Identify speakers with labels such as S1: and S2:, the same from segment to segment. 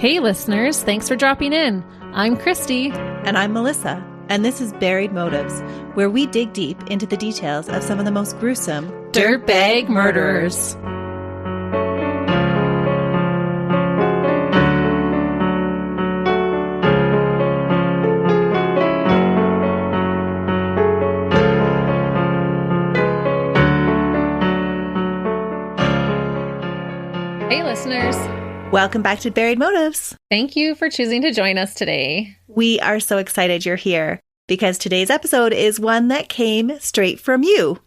S1: Hey listeners, thanks for dropping in. I'm Christy.
S2: And I'm Melissa. And this is Buried Motives, where we dig deep into the details of some of the most gruesome
S1: dirtbag murderers. Hey listeners.
S2: Welcome back to Buried Motives.
S1: Thank you for choosing to join us today.
S2: We are so excited you're here because today's episode is one that came straight from you,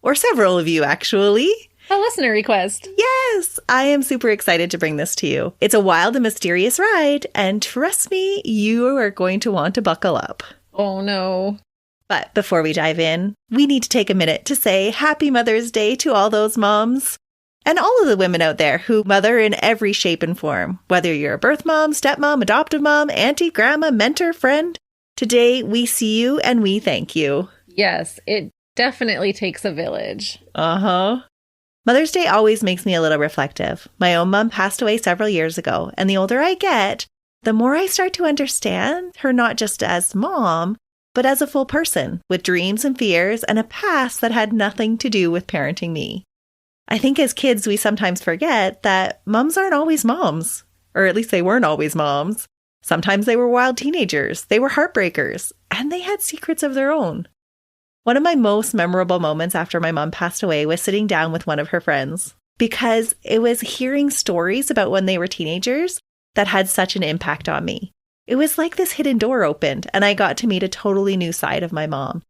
S2: or several of you actually.
S1: A listener request.
S2: Yes, I am super excited to bring this to you. It's a wild and mysterious ride, and trust me, you are going to want to buckle up.
S1: Oh no.
S2: But before we dive in, we need to take a minute to say Happy Mother's Day to all those moms. And all of the women out there who mother in every shape and form, whether you're a birth mom, stepmom, adoptive mom, auntie, grandma, mentor, friend. Today, we see you and we thank you.
S1: Yes, it definitely takes a village.
S2: Uh-huh. Mother's Day always makes me a little reflective. My own mom passed away several years ago, and the older I get, the more I start to understand her not just as mom, but as a full person with dreams and fears and a past that had nothing to do with parenting me. I think as kids, we sometimes forget that moms aren't always moms, or at least they weren't always moms. Sometimes they were wild teenagers, they were heartbreakers, and they had secrets of their own. One of my most memorable moments after my mom passed away was sitting down with one of her friends, because it was hearing stories about when they were teenagers that had such an impact on me. It was like this hidden door opened, and I got to meet a totally new side of my mom.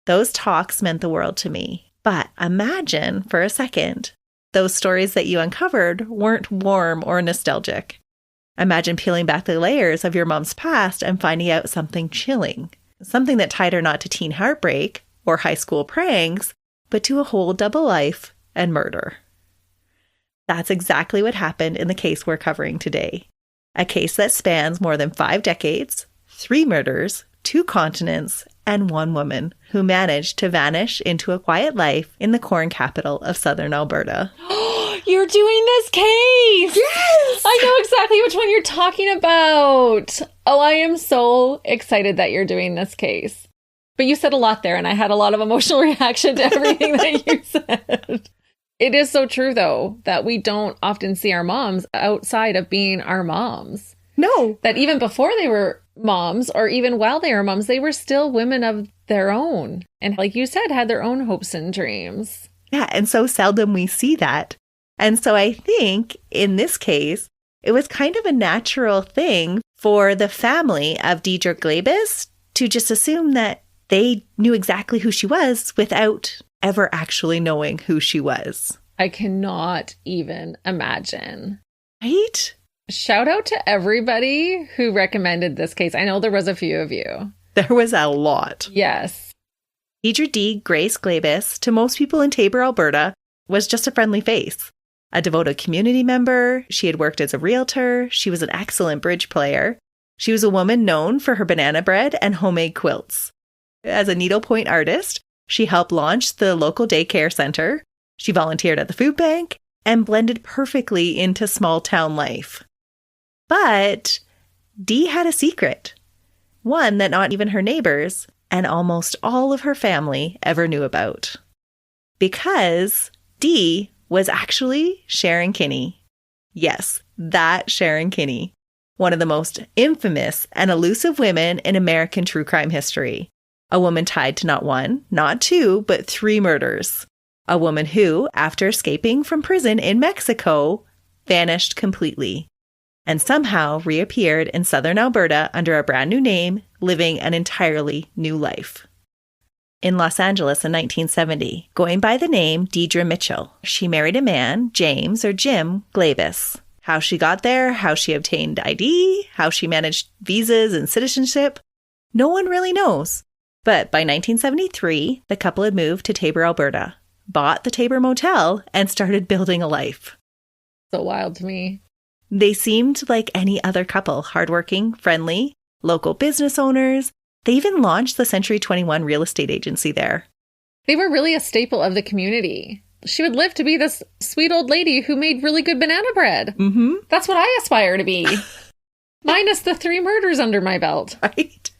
S2: Those talks meant the world to me. But imagine for a second, those stories that you uncovered weren't warm or nostalgic. Imagine peeling back the layers of your mom's past and finding out something chilling, something that tied her not to teen heartbreak or high school pranks, but to a whole double life and murder. That's exactly what happened in the case we're covering today. A case that spans more than 5 decades, 3 murders, 2 continents, and 1 woman who managed to vanish into a quiet life in the corn capital of southern Alberta.
S1: You're doing this case!
S2: Yes!
S1: I know exactly which one you're talking about. Oh, I am so excited that you're doing this case. But you said a lot there, and I had a lot of emotional reaction to everything that you said. It is so true, though, that we don't often see our moms outside of being our moms.
S2: No.
S1: That even before they were moms, or even while they were moms, they were still women of their own. And like you said, had their own hopes and dreams.
S2: Yeah, and so seldom we see that. And so I think in this case, it was kind of a natural thing for the family of Deidre Glabis to just assume that they knew exactly who she was without ever actually knowing who she was.
S1: I cannot even imagine.
S2: Right?
S1: Shout out to everybody who recommended this case. I know there was a few of you.
S2: There was a lot.
S1: Yes.
S2: Deidre D. Grace Glabis, to most people in Taber, Alberta, was just a friendly face. A devoted community member, she had worked as a realtor, she was an excellent bridge player. She was a woman known for her banana bread and homemade quilts. As a needlepoint artist, she helped launch the local daycare center. She volunteered at the food bank and blended perfectly into small town life. But Dee had a secret, one that not even her neighbors and almost all of her family ever knew about. Because Dee was actually Sharon Kinne. Yes, that Sharon Kinne, one of the most infamous and elusive women in American true crime history. A woman tied to not 1, not 2, but 3 murders. A woman who, after escaping from prison in Mexico, vanished completely and somehow reappeared in southern Alberta under a brand new name, living an entirely new life. In Los Angeles in 1970, going by the name Deidre Mitchell, she married a man, James or Jim Glabis. How she got there, how she obtained ID, how she managed visas and citizenship, no one really knows. But by 1973, the couple had moved to Taber, Alberta, bought the Taber Motel, and started building a life.
S1: So wild to me.
S2: They seemed like any other couple, hardworking, friendly, local business owners. They even launched the Century 21 real estate agency there.
S1: They were really a staple of the community. She would live to be this sweet old lady who made really good banana bread.
S2: Mm-hmm.
S1: That's what I aspire to be. Minus the 3 murders under my belt.
S2: Right?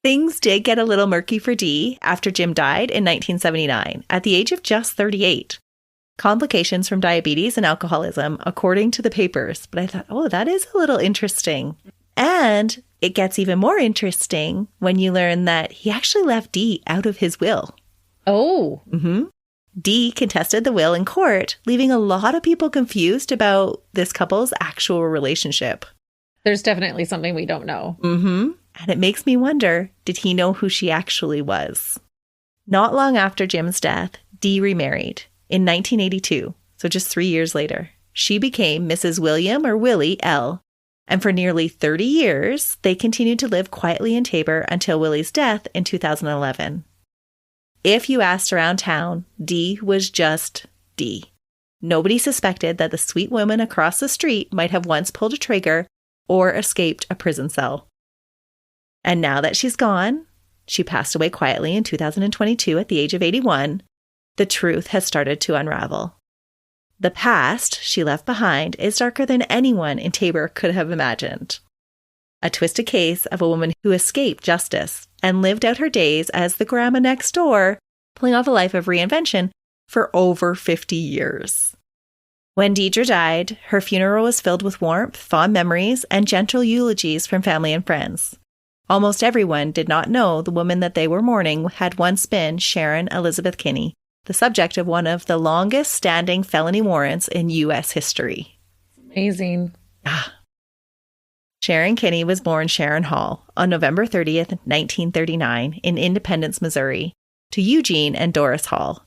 S2: Things did get a little murky for Dee after Jim died in 1979 at the age of just 38. Complications from diabetes and alcoholism, according to the papers. But I thought, oh, that is a little interesting. And it gets even more interesting when you learn that he actually left Dee out of his will.
S1: Oh.
S2: Mm-hmm. Dee contested the will in court, leaving a lot of people confused about this couple's actual relationship.
S1: There's definitely something we don't know.
S2: Mm-hmm. And it makes me wonder, did he know who she actually was? Not long after Jim's death, Dee remarried in 1982, so just 3 years later. She became Mrs. William or Willie L. And for nearly 30 years, they continued to live quietly in Tabor until Willie's death in 2011. If you asked around town, Dee was just Dee. Nobody suspected that the sweet woman across the street might have once pulled a trigger or escaped a prison cell. And now that she's gone, she passed away quietly in 2022 at the age of 81, the truth has started to unravel. The past she left behind is darker than anyone in Tabor could have imagined. A twisted case of a woman who escaped justice and lived out her days as the grandma next door, pulling off a life of reinvention for over 50 years. When Deidre died, her funeral was filled with warmth, fond memories, and gentle eulogies from family and friends. Almost everyone did not know the woman that they were mourning had once been Sharon Elizabeth Kinne, the subject of one of the longest standing felony warrants in U.S. history.
S1: Amazing.
S2: Sharon Kinne was born Sharon Hall on November 30th, 1939 in Independence, Missouri, to Eugene and Doris Hall.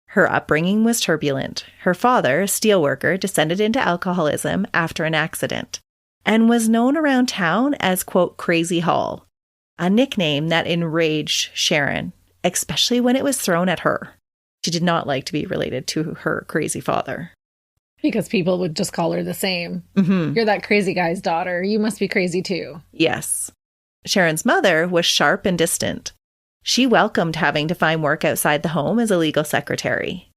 S2: Her upbringing was turbulent. Her father, a steelworker, descended into alcoholism after an accident and was known around town as, quote, Crazy Hall, a nickname that enraged Sharon, especially when it was thrown at her. She did not like to be related to her crazy father.
S1: Because people would just call her the same.
S2: Mm-hmm.
S1: You're that crazy guy's daughter. You must be crazy too.
S2: Yes. Sharon's mother was sharp and distant. She welcomed having to find work outside the home as a legal secretary.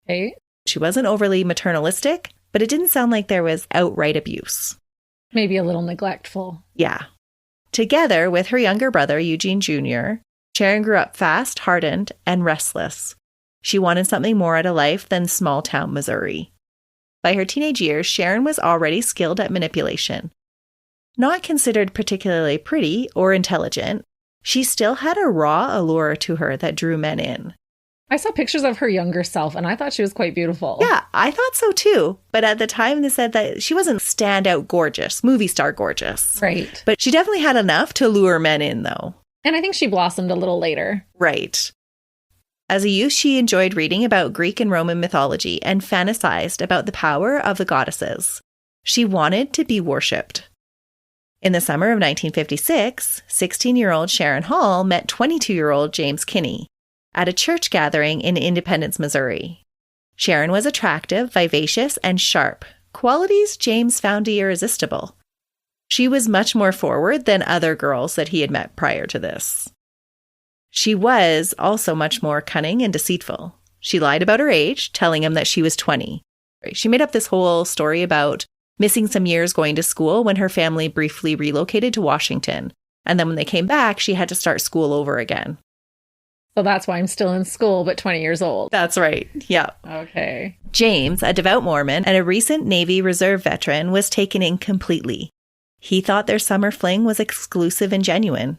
S1: Okay.
S2: She wasn't overly maternalistic, but it didn't sound like there was outright abuse.
S1: Maybe a little neglectful.
S2: Yeah. Together with her younger brother, Eugene Jr., Sharon grew up fast, hardened, and restless. She wanted something more out of life than small-town Missouri. By her teenage years, Sharon was already skilled at manipulation. Not considered particularly pretty or intelligent, she still had a raw allure to her that drew men in.
S1: I saw pictures of her younger self, and I thought she was quite beautiful.
S2: Yeah, I thought so too. But at the time, they said that she wasn't standout gorgeous, movie star gorgeous.
S1: Right.
S2: But she definitely had enough to lure men in, though.
S1: And I think she blossomed a little later.
S2: Right. As a youth, she enjoyed reading about Greek and Roman mythology and fantasized about the power of the goddesses. She wanted to be worshipped. In the summer of 1956, 16-year-old Sharon Hall met 22-year-old James Kinne at a church gathering in Independence, Missouri. Sharon was attractive, vivacious, and sharp, qualities James found irresistible. She was much more forward than other girls that he had met prior to this. She was also much more cunning and deceitful. She lied about her age, telling him that she was 20. She made up this whole story about missing some years going to school when her family briefly relocated to Washington. And then when they came back, she had to start school over again.
S1: So that's why I'm still in school, but 20 years old.
S2: That's right. Yeah.
S1: Okay.
S2: James, a devout Mormon and a recent Navy Reserve veteran, was taken in completely. He thought their summer fling was exclusive and genuine.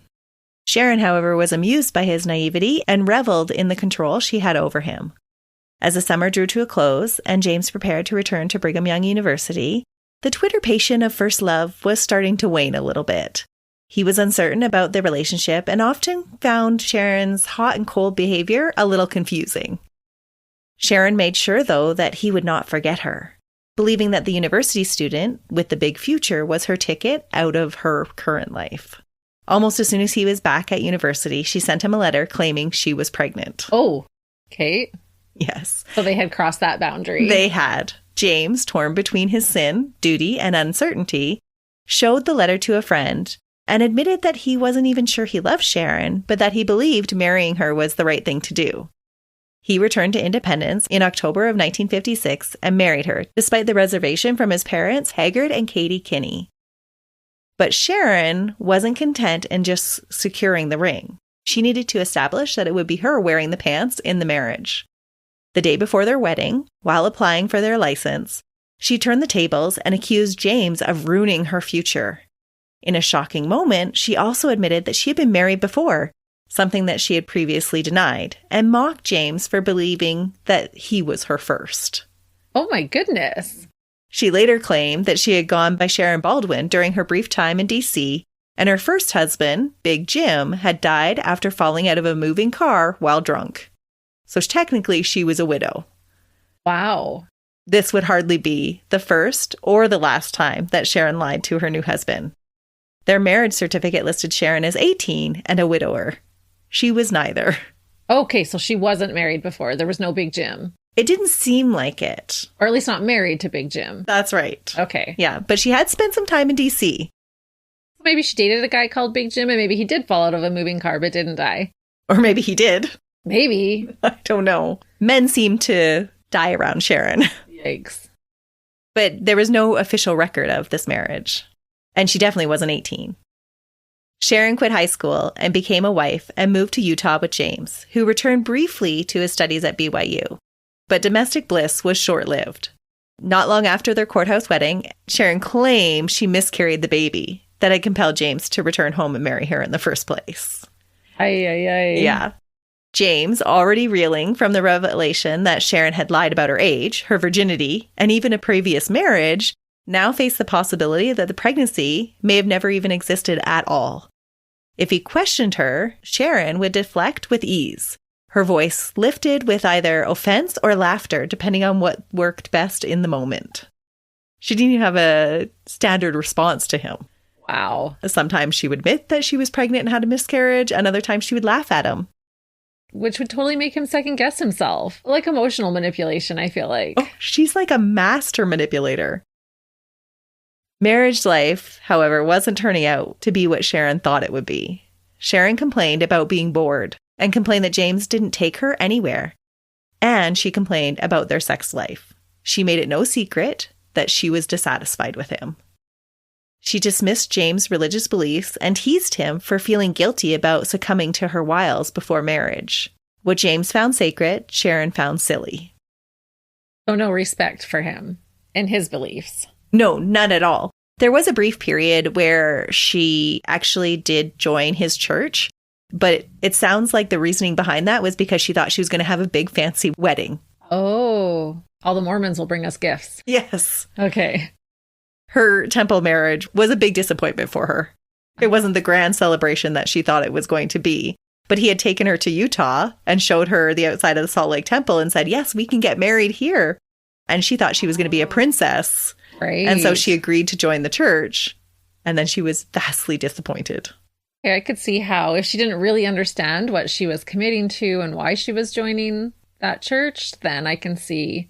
S2: Sharon, however, was amused by his naivety and reveled in the control she had over him. As the summer drew to a close and James prepared to return to Brigham Young University, the twitterpation of first love was starting to wane a little bit. He was uncertain about their relationship and often found Sharon's hot and cold behavior a little confusing. Sharon made sure, though, that he would not forget her, believing that the university student with the big future was her ticket out of her current life. Almost as soon as he was back at university, she sent him a letter claiming she was pregnant.
S1: Oh, Kate?
S2: Yes.
S1: So they had crossed that boundary.
S2: They had. James, torn between his sin, duty, and uncertainty, showed the letter to a friend and admitted that he wasn't even sure he loved Sharon, but that he believed marrying her was the right thing to do. He returned to Independence in October of 1956 and married her, despite the reservation from his parents, Haggard and Katie Kinne. But Sharon wasn't content in just securing the ring. She needed to establish that it would be her wearing the pants in the marriage. The day before their wedding, while applying for their license, she turned the tables and accused James of ruining her future. In a shocking moment, she also admitted that she had been married before, something that she had previously denied, and mocked James for believing that he was her first.
S1: Oh my goodness.
S2: She later claimed that she had gone by Sharon Baldwin during her brief time in D.C., and her first husband, Big Jim, had died after falling out of a moving car while drunk. So technically, she was a widow.
S1: Wow.
S2: This would hardly be the first or the last time that Sharon lied to her new husband. Their marriage certificate listed Sharon as 18 and a widower. She was neither.
S1: Okay, so she wasn't married before. There was no Big Jim.
S2: It didn't seem like it.
S1: Or at least not married to Big Jim.
S2: That's right.
S1: Okay.
S2: Yeah, but she had spent some time in D.C.
S1: Maybe she dated a guy called Big Jim, and maybe he did fall out of a moving car but didn't die.
S2: Or maybe he did.
S1: Maybe.
S2: I don't know. Men seem to die around Sharon.
S1: Yikes.
S2: But there was no official record of this marriage. And she definitely wasn't 18. Sharon quit high school and became a wife and moved to Utah with James, who returned briefly to his studies at BYU. But domestic bliss was short-lived. Not long after their courthouse wedding, Sharon claimed she miscarried the baby that had compelled James to return home and marry her in the first place.
S1: Ay.
S2: Yeah. James, already reeling from the revelation that Sharon had lied about her age, her virginity, and even a previous marriage, now faced the possibility that the pregnancy may have never even existed at all. If he questioned her, Sharon would deflect with ease. Her voice lifted with either offense or laughter, depending on what worked best in the moment. She didn't even have a standard response to him.
S1: Wow.
S2: Sometimes she would admit that she was pregnant and had a miscarriage, and other times she would laugh at him.
S1: Which would totally make him second guess himself. Like emotional manipulation, I feel like.
S2: Oh, she's like a master manipulator. Marriage life, however, wasn't turning out to be what Sharon thought it would be. Sharon complained about being bored and complained that James didn't take her anywhere. And she complained about their sex life. She made it no secret that she was dissatisfied with him. She dismissed James' religious beliefs and teased him for feeling guilty about succumbing to her wiles before marriage. What James found sacred, Sharon found silly.
S1: So no respect for him and his beliefs.
S2: No, none at all. There was a brief period where she actually did join his church, but it sounds like the reasoning behind that was because she thought she was going to have a big fancy wedding.
S1: Oh, all the Mormons will bring us gifts.
S2: Yes.
S1: Okay.
S2: Her temple marriage was a big disappointment for her. It wasn't the grand celebration that she thought it was going to be. But he had taken her to Utah and showed her the outside of the Salt Lake Temple and said, yes, we can get married here. And she thought she was going to be a princess.
S1: Right.
S2: And so she agreed to join the church. And then she was vastly disappointed.
S1: I could see how if she didn't really understand what she was committing to and why she was joining that church, then I can see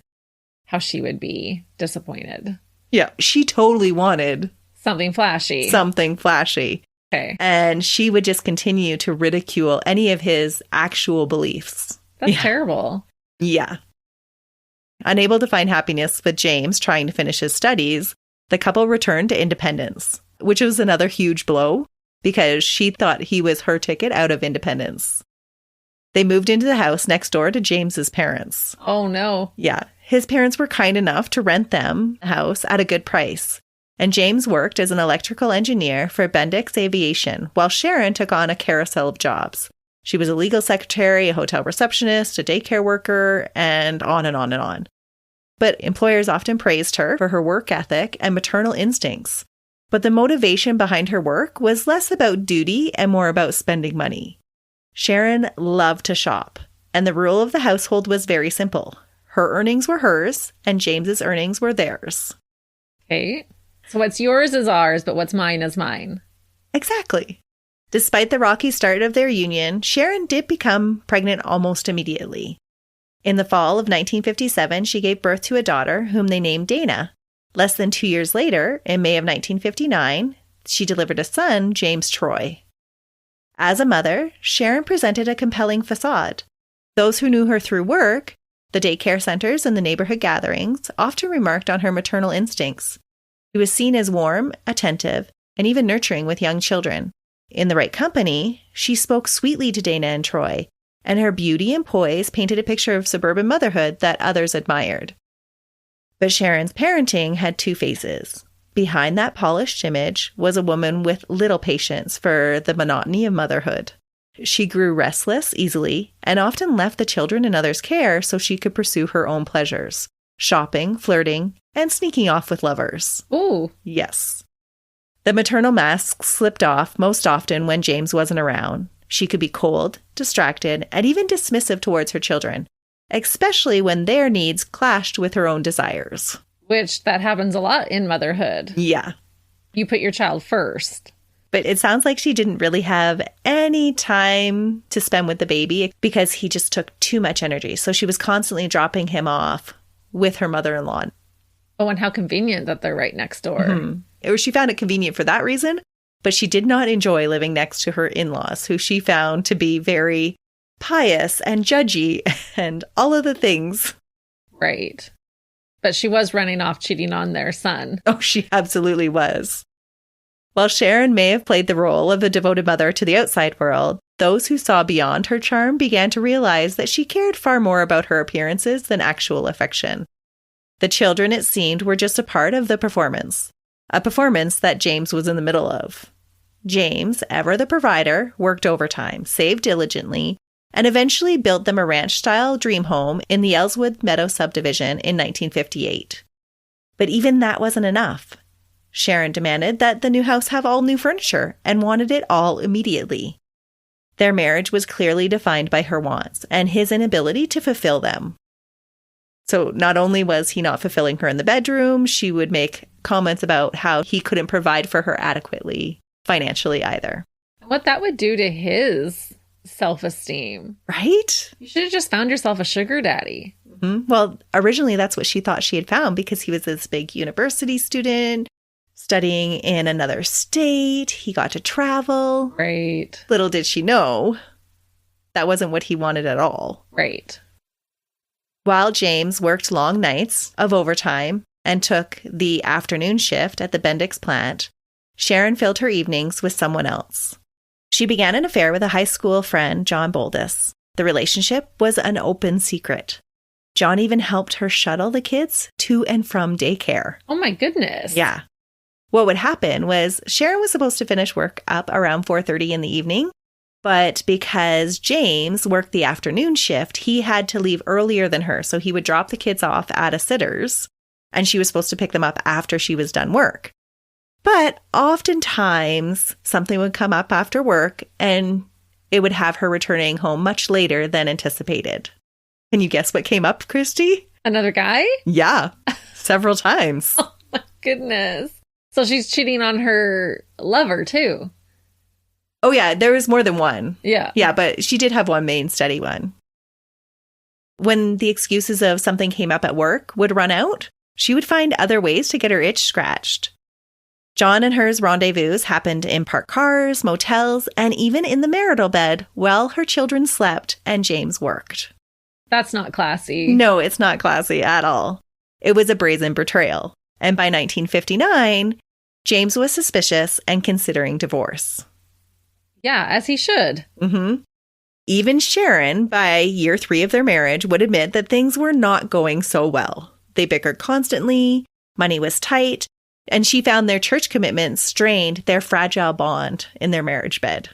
S1: how she would be disappointed.
S2: Yeah, she totally wanted
S1: something flashy.
S2: Okay. And she would just continue to ridicule any of his actual beliefs.
S1: That's terrible.
S2: Yeah. Unable to find happiness with James trying to finish his studies, the couple returned to independence, which was another huge blow because she thought he was her ticket out of independence. They moved into the house next door to James's parents.
S1: Oh, no.
S2: Yeah. His parents were kind enough to rent them a house at a good price. And James worked as an electrical engineer for Bendix Aviation, while Sharon took on a carousel of jobs. She was a legal secretary, a hotel receptionist, a daycare worker, and on and on and on. But employers often praised her for her work ethic and maternal instincts. But the motivation behind her work was less about duty and more about spending money. Sharon loved to shop, and the rule of the household was very simple. Her earnings were hers, and James's earnings were theirs.
S1: Okay. So what's yours is ours, but what's mine is mine.
S2: Exactly. Despite the rocky start of their union, Sharon did become pregnant almost immediately. In the fall of 1957, she gave birth to a daughter whom they named Dana. Less than 2 years later, in May of 1959, she delivered a son, James Troy. As a mother, Sharon presented a compelling facade. Those who knew her through work, the daycare centers and the neighborhood gatherings, often remarked on her maternal instincts. She was seen as warm, attentive, and even nurturing with young children. In the right company, she spoke sweetly to Dana and Troy, and her beauty and poise painted a picture of suburban motherhood that others admired. But Sharon's parenting had two faces. Behind that polished image was a woman with little patience for the monotony of motherhood. She grew restless easily and often left the children in others' care so she could pursue her own pleasures, shopping, flirting, and sneaking off with lovers.
S1: Ooh.
S2: Yes. The maternal mask slipped off most often when James wasn't around. She could be cold, distracted, and even dismissive towards her children, especially when their needs clashed with her own desires.
S1: Which that happens a lot in motherhood.
S2: Yeah.
S1: You put your child first.
S2: But it sounds like she didn't really have any time to spend with the baby because he just took too much energy. So she was constantly dropping him off with her mother-in-law.
S1: Oh, and how convenient that they're right next door.
S2: Mm-hmm. She found it convenient for that reason, but she did not enjoy living next to her in-laws, who she found to be very pious and judgy and all of the things.
S1: Right. But she was running off cheating on their son.
S2: Oh, she absolutely was. While Sharon may have played the role of a devoted mother to the outside world, those who saw beyond her charm began to realize that she cared far more about her appearances than actual affection. The children, it seemed, were just a part of the performance, a performance that James was in the middle of. James, ever the provider, worked overtime, saved diligently, and eventually built them a ranch-style dream home in the Ellswood Meadow subdivision in 1958. But even that wasn't enough. Sharon demanded that the new house have all new furniture and wanted it all immediately. Their marriage was clearly defined by her wants and his inability to fulfill them. So not only was he not fulfilling her in the bedroom, she would make comments about how he couldn't provide for her adequately financially either.
S1: What that would do to his self-esteem.
S2: Right?
S1: You should have just found yourself a sugar daddy.
S2: Mm-hmm. Well, originally that's what she thought she had found because he was this big university student studying in another state. He got to travel.
S1: Right.
S2: Little did she know that wasn't what he wanted at all.
S1: Right.
S2: While James worked long nights of overtime and took the afternoon shift at the Bendix plant, Sharon filled her evenings with someone else. She began an affair with a high school friend, John Boldis. The relationship was an open secret. John even helped her shuttle the kids to and from daycare.
S1: Oh my goodness.
S2: Yeah. What would happen was Sharon was supposed to finish work up around 4:30 in the evening, but because James worked the afternoon shift, he had to leave earlier than her. So he would drop the kids off at a sitter's, and she was supposed to pick them up after she was done work. But oftentimes, something would come up after work, and it would have her returning home much later than anticipated. Can you guess what came up, Christy?
S1: Another guy?
S2: Yeah, several times.
S1: Oh my goodness. So she's cheating on her lover, too.
S2: Oh, yeah, there was more than one.
S1: Yeah.
S2: Yeah, but she did have one main steady one. When the excuses of something came up at work would run out, she would find other ways to get her itch scratched. John and her's rendezvous happened in parked cars, motels, and even in the marital bed while her children slept and James worked.
S1: That's not classy.
S2: No, it's not classy at all. It was a brazen betrayal. And by 1959, James was suspicious and considering divorce.
S1: Yeah, as he should.
S2: Mm-hmm. Even Sharon, by year 3 of their marriage, would admit that things were not going so well. They bickered constantly, money was tight, and she found their church commitments strained their fragile bond in their marriage bed.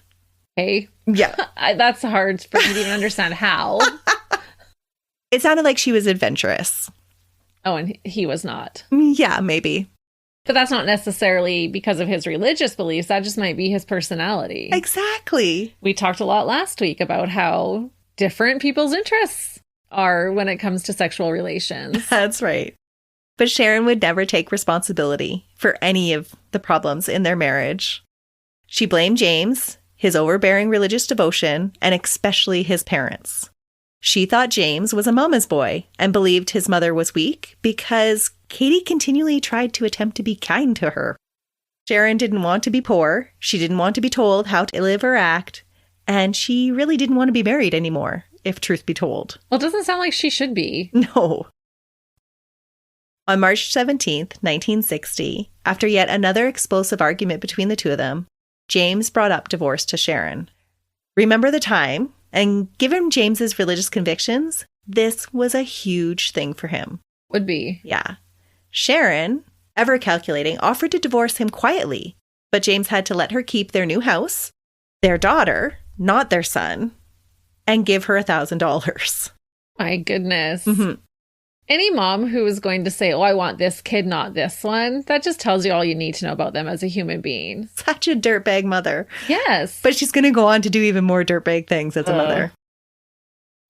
S1: Hey.
S2: Yeah.
S1: That's hard for me to even understand how.
S2: It sounded like she was adventurous.
S1: Oh, and he was not.
S2: Yeah, maybe.
S1: But that's not necessarily because of his religious beliefs. That just might be his personality.
S2: Exactly.
S1: We talked a lot last week about how different people's interests are when it comes to sexual relations.
S2: That's right. But Sharon would never take responsibility for any of the problems in their marriage. She blamed James, his overbearing religious devotion, and especially his parents. She thought James was a mama's boy and believed his mother was weak because Katie continually tried to attempt to be kind to her. Sharon didn't want to be poor, she didn't want to be told how to live or act, and she really didn't want to be married anymore, if truth be told.
S1: Well, it doesn't sound like she should be.
S2: No. On March 17th, 1960, after yet another explosive argument between the two of them, James brought up divorce to Sharon. Remember the time, and given James's religious convictions, this was a huge thing for him.
S1: Would be.
S2: Yeah. Sharon, ever calculating, offered to divorce him quietly, but James had to let her keep their new house, their daughter, not their son, and give her $1,000.
S1: My goodness.
S2: Mm-hmm.
S1: Any mom who is going to say, oh, I want this kid, not this one, that just tells you all you need to know about them as a human being.
S2: Such a dirtbag mother.
S1: Yes.
S2: But she's going to go on to do even more dirtbag things as a mother.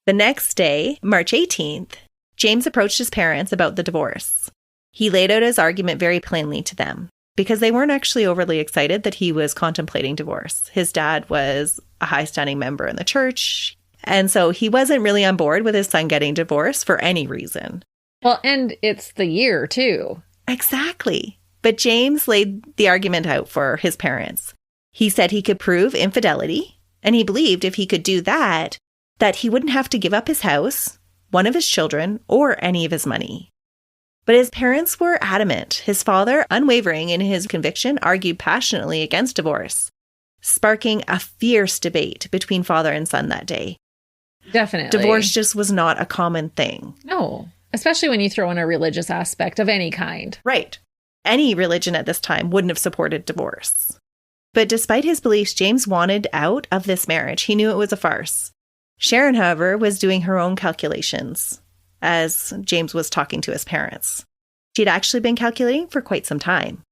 S2: The next day, March 18th, James approached his parents about the divorce. He laid out his argument very plainly to them because they weren't actually overly excited that he was contemplating divorce. His dad was a high-standing member in the church, and so he wasn't really on board with his son getting divorced for any reason.
S1: Well, and it's the year, too.
S2: Exactly. But James laid the argument out for his parents. He said he could prove infidelity, and he believed if he could do that, that he wouldn't have to give up his house, one of his children, or any of his money. But his parents were adamant. His father, unwavering in his conviction, argued passionately against divorce, sparking a fierce debate between father and son that day.
S1: Definitely.
S2: Divorce just was not a common thing.
S1: No. Especially when you throw in a religious aspect of any kind.
S2: Right. Any religion at this time wouldn't have supported divorce. But despite his beliefs, James wanted out of this marriage. He knew it was a farce. Sharon, however, was doing her own calculations as James was talking to his parents. She'd actually been calculating for quite some time.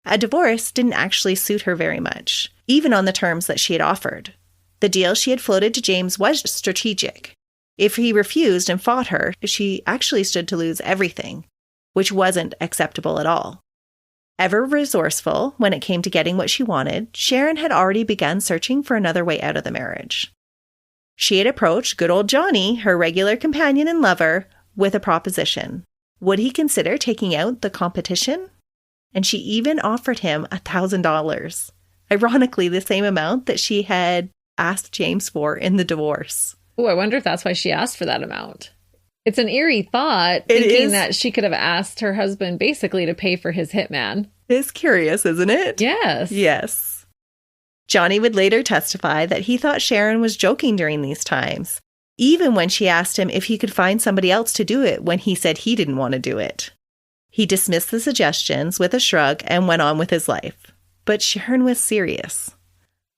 S2: A divorce didn't actually suit her very much, even on the terms that she had offered. The deal she had floated to James was strategic. If he refused and fought her, she actually stood to lose everything, which wasn't acceptable at all. Ever resourceful when it came to getting what she wanted, Sharon had already begun searching for another way out of the marriage. She had approached good old Johnny, her regular companion and lover, with a proposition. Would he consider taking out the competition? And she even offered him $1,000, ironically the same amount that she had asked James for in the divorce.
S1: Oh, I wonder if that's why she asked for that amount. It's an eerie thought, thinking that she could have asked her husband basically to pay for his hitman.
S2: It's curious, isn't it?
S1: Yes.
S2: Yes. Johnny would later testify that he thought Sharon was joking during these times, even when she asked him if he could find somebody else to do it when he said he didn't want to do it. He dismissed the suggestions with a shrug and went on with his life. But Sharon was serious.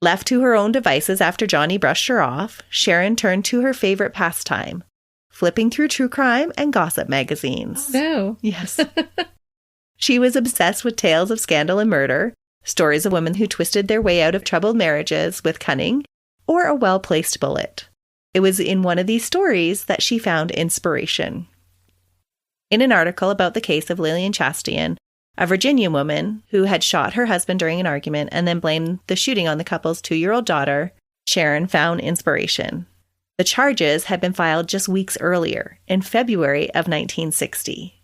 S2: Left to her own devices after Johnny brushed her off, Sharon turned to her favorite pastime, flipping through true crime and gossip magazines.
S1: Oh, no.
S2: Yes. She was obsessed with tales of scandal and murder, stories of women who twisted their way out of troubled marriages with cunning or a well-placed bullet. It was in one of these stories that she found inspiration. In an article about the case of Lillian Chastian, a Virginia woman who had shot her husband during an argument and then blamed the shooting on the couple's 2-year-old daughter, Sharon found inspiration. The charges had been filed just weeks earlier, in February of 1960.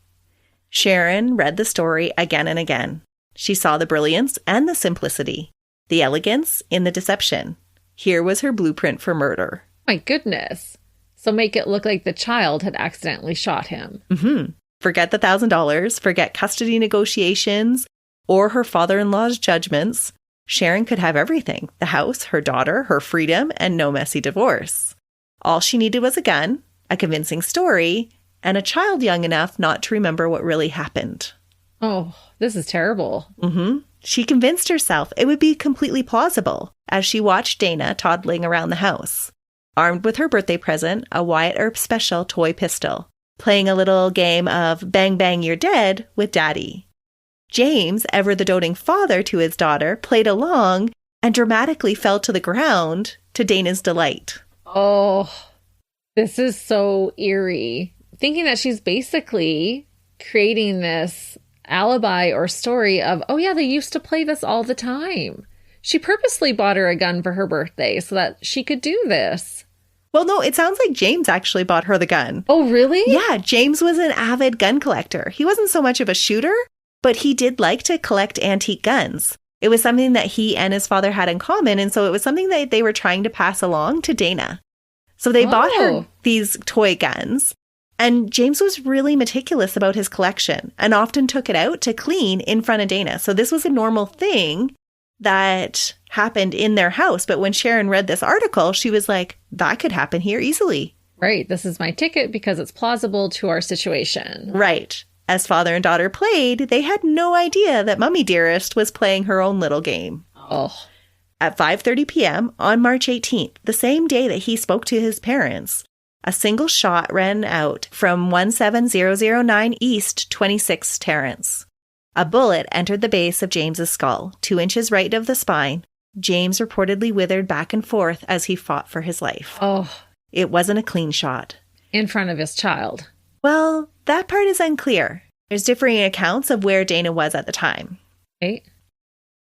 S2: Sharon read the story again and again. She saw the brilliance and the simplicity, the elegance in the deception. Here was her blueprint for murder.
S1: My goodness. So make it look like the child had accidentally shot him.
S2: Mm-hmm. Forget the $1,000, forget custody negotiations, or her father-in-law's judgments. Sharon could have everything: the house, her daughter, her freedom, and no messy divorce. All she needed was a gun, a convincing story, and a child young enough not to remember what really happened.
S1: Oh, this is terrible.
S2: Mm-hmm. She convinced herself it would be completely plausible as she watched Dana toddling around the house, armed with her birthday present, a Wyatt Earp special toy pistol, playing a little game of Bang Bang You're Dead with Daddy. James, ever the doting father to his daughter, played along and dramatically fell to the ground to Dana's delight.
S1: Oh, this is so eerie. Thinking that she's basically creating this alibi or story of, oh yeah, they used to play this all the time. She purposely bought her a gun for her birthday so that she could do this.
S2: Well, no, it sounds like James actually bought her the gun.
S1: Oh, really?
S2: Yeah, James was an avid gun collector. He wasn't so much of a shooter, but he did like to collect antique guns. It was something that he and his father had in common, and so it was something that they were trying to pass along to Dana. So they bought her these toy guns, And James was really meticulous about his collection and often took it out to clean in front of Dana. So this was a normal thing that happened in their house. But when Sharon read this article, she was like, that could happen here easily.
S1: Right. This is my ticket because it's plausible to our situation.
S2: Right. As father and daughter played, they had no idea that Mummy Dearest was playing her own little game.
S1: Oh.
S2: At 5:30 p.m. on March 18th, the same day that he spoke to his parents, a single shot rang out from 17009 East 26th Terrace. A bullet entered the base of James's skull, 2 inches right of the spine. James reportedly withered back and forth as he fought for his life.
S1: Oh.
S2: It wasn't a clean shot.
S1: In front of his child.
S2: Well, that part is unclear. There's differing accounts of where Dana was at the time.
S1: Right.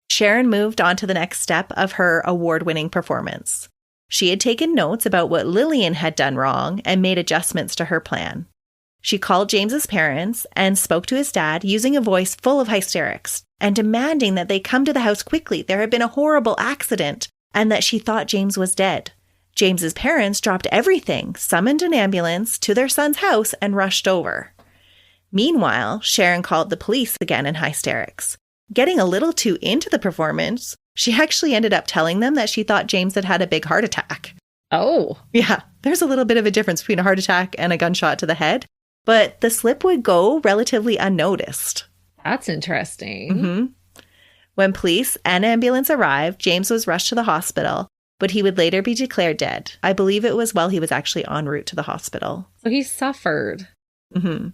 S2: Sharon moved on to the next step of her award-winning performance. She had taken notes about what Lillian had done wrong and made adjustments to her plan. She called James's parents and spoke to his dad using a voice full of hysterics and demanding that they come to the house quickly. There had been a horrible accident and that she thought James was dead. James's parents dropped everything, summoned an ambulance to their son's house and rushed over. Meanwhile, Sharon called the police again in hysterics. Getting a little too into the performance, she actually ended up telling them that she thought James had had a big heart attack.
S1: Oh.
S2: Yeah, there's a little bit of a difference between a heart attack and a gunshot to the head, but the slip would go relatively unnoticed.
S1: That's interesting.
S2: Mm-hmm. When police and ambulance arrived, James was rushed to the hospital, but he would later be declared dead. I believe it was while he was actually en route to the hospital.
S1: So he suffered.
S2: Mm-hmm.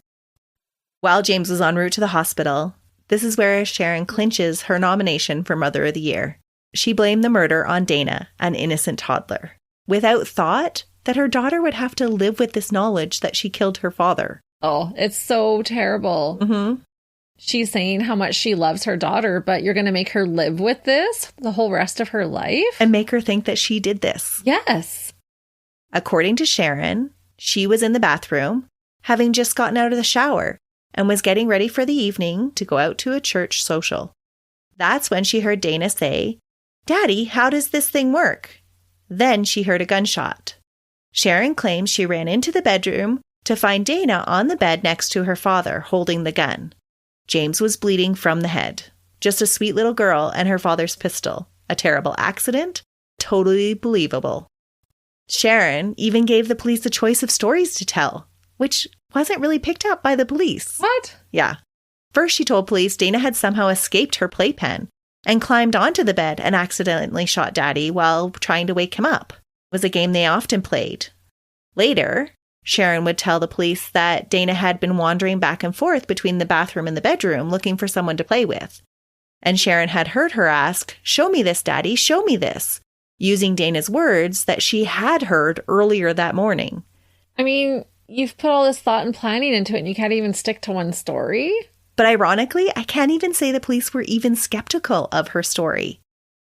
S2: While James was en route to the hospital, this is where Sharon clinches her nomination for Mother of the Year. She blamed the murder on Dana, an innocent toddler, without thought that her daughter would have to live with this knowledge that she killed her father.
S1: Oh, it's so terrible.
S2: Mm-hmm.
S1: She's saying how much she loves her daughter, but you're going to make her live with this the whole rest of her life?
S2: And make her think that she did this.
S1: Yes.
S2: According to Sharon, she was in the bathroom, having just gotten out of the shower, and was getting ready for the evening to go out to a church social. That's when she heard Dana say, "Daddy, how does this thing work?" Then she heard a gunshot. Sharon claims she ran into the bedroom to find Dana on the bed next to her father, holding the gun. James was bleeding from the head. Just a sweet little girl and her father's pistol. A terrible accident? Totally believable. Sharon even gave the police a choice of stories to tell, which wasn't really picked up by the police.
S1: What?
S2: Yeah. First, she told police Dana had somehow escaped her playpen and climbed onto the bed and accidentally shot Daddy while trying to wake him up. It was a game they often played. Later, Sharon would tell the police that Dana had been wandering back and forth between the bathroom and the bedroom looking for someone to play with. And Sharon had heard her ask, "Show me this, Daddy, show me this," using Dana's words that she had heard earlier that morning.
S1: I mean, you've put all this thought and planning into it and you can't even stick to one story?
S2: But ironically, I can't even say the police were even skeptical of her story,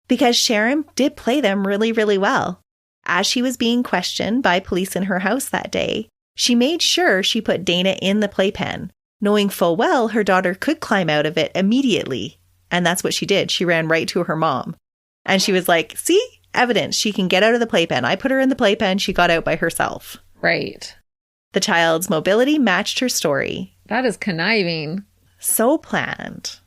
S2: because Sharon did play them really, really well. As she was being questioned by police in her house that day, she made sure she put Dana in the playpen, knowing full well her daughter could climb out of it immediately. And that's what she did. She ran right to her mom. And she was like, "See? Evidence. She can get out of the playpen. I put her in the playpen. She got out by herself."
S1: Right.
S2: The child's mobility matched her story.
S1: That is conniving.
S2: So planned.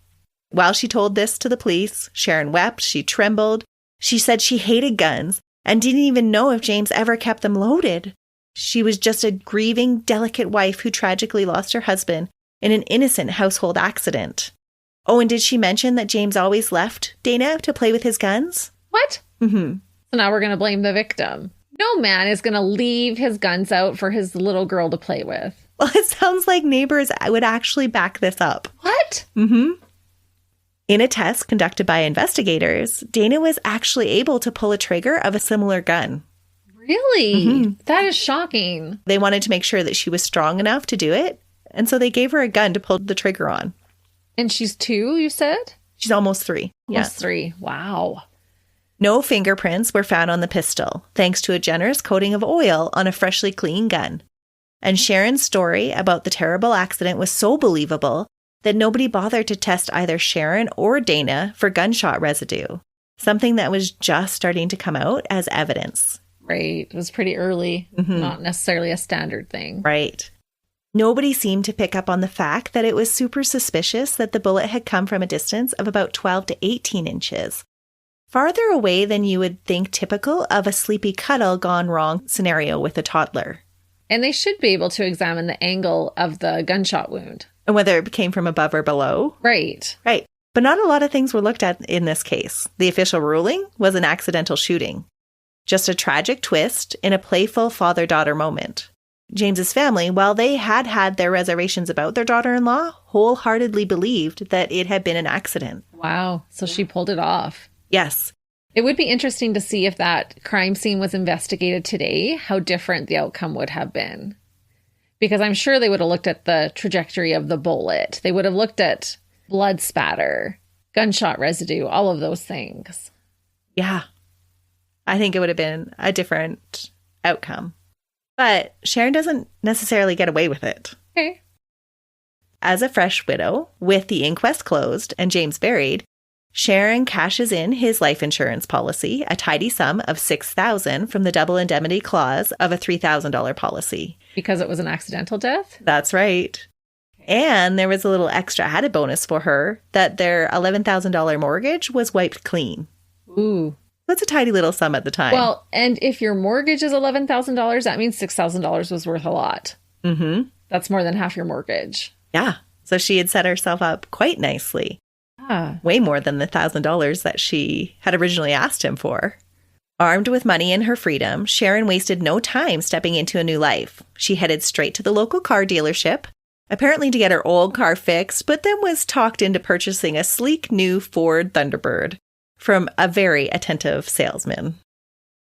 S2: While she told this to the police, Sharon wept. She trembled. She said she hated guns and didn't even know if James ever kept them loaded. She was just a grieving, delicate wife who tragically lost her husband in an innocent household accident. Oh, and did she mention that James always left Dana to play with his guns?
S1: What?
S2: Mm-hmm.
S1: So now we're going to blame the victim. No man is going to leave his guns out for his little girl to play with.
S2: Well, it sounds like neighbors would actually back this up.
S1: What?
S2: Mm-hmm. In a test conducted by investigators, Dana was actually able to pull a trigger of a similar gun.
S1: Really?
S2: Mm-hmm.
S1: That is shocking.
S2: They wanted to make sure that she was strong enough to do it, and so they gave her a gun to pull the trigger on.
S1: And she's 2, you said?
S2: She's almost 3.
S1: Almost 3. Wow.
S2: No fingerprints were found on the pistol, thanks to a generous coating of oil on a freshly clean gun. And Sharon's story about the terrible accident was so believable that nobody bothered to test either Sharon or Dana for gunshot residue, something that was just starting to come out as evidence.
S1: Right. It was pretty early.
S2: Mm-hmm.
S1: Not necessarily a standard thing.
S2: Right. Nobody seemed to pick up on the fact that it was super suspicious that the bullet had come from a distance of about 12 to 18 inches, farther away than you would think typical of a sleepy cuddle gone wrong scenario with a toddler.
S1: And they should be able to examine the angle of the gunshot wound.
S2: And whether it came from above or below.
S1: Right.
S2: Right. But not a lot of things were looked at in this case. The official ruling was an accidental shooting. Just a tragic twist in a playful father-daughter moment. James's family, while they had their reservations about their daughter-in-law, wholeheartedly believed that it had been an accident.
S1: Wow. So she pulled it off.
S2: Yes.
S1: It would be interesting to see if that crime scene was investigated today, how different the outcome would have been. Because I'm sure they would have looked at the trajectory of the bullet. They would have looked at blood spatter, gunshot residue, all of those things.
S2: Yeah. I think it would have been a different outcome. But Sharon doesn't necessarily get away with it.
S1: Okay.
S2: As a fresh widow, with the inquest closed and James buried, Sharon cashes in his life insurance policy, a tidy sum of $6,000 from the double indemnity clause of a $3,000 policy.
S1: Because it was an accidental death?
S2: That's right. And there was a little extra added bonus for her that their $11,000 mortgage was wiped clean.
S1: Ooh.
S2: That's a tidy little sum at the time.
S1: Well, and if your mortgage is $11,000, that means $6,000 was worth a lot.
S2: Mm-hmm.
S1: That's more than half your mortgage.
S2: Yeah. So she had set herself up quite nicely.
S1: Ah.
S2: Way more than the $1,000 that she had originally asked him for. Armed with money and her freedom, Sharon wasted no time stepping into a new life. She headed straight to the local car dealership, apparently to get her old car fixed, but then was talked into purchasing a sleek new Ford Thunderbird from a very attentive salesman.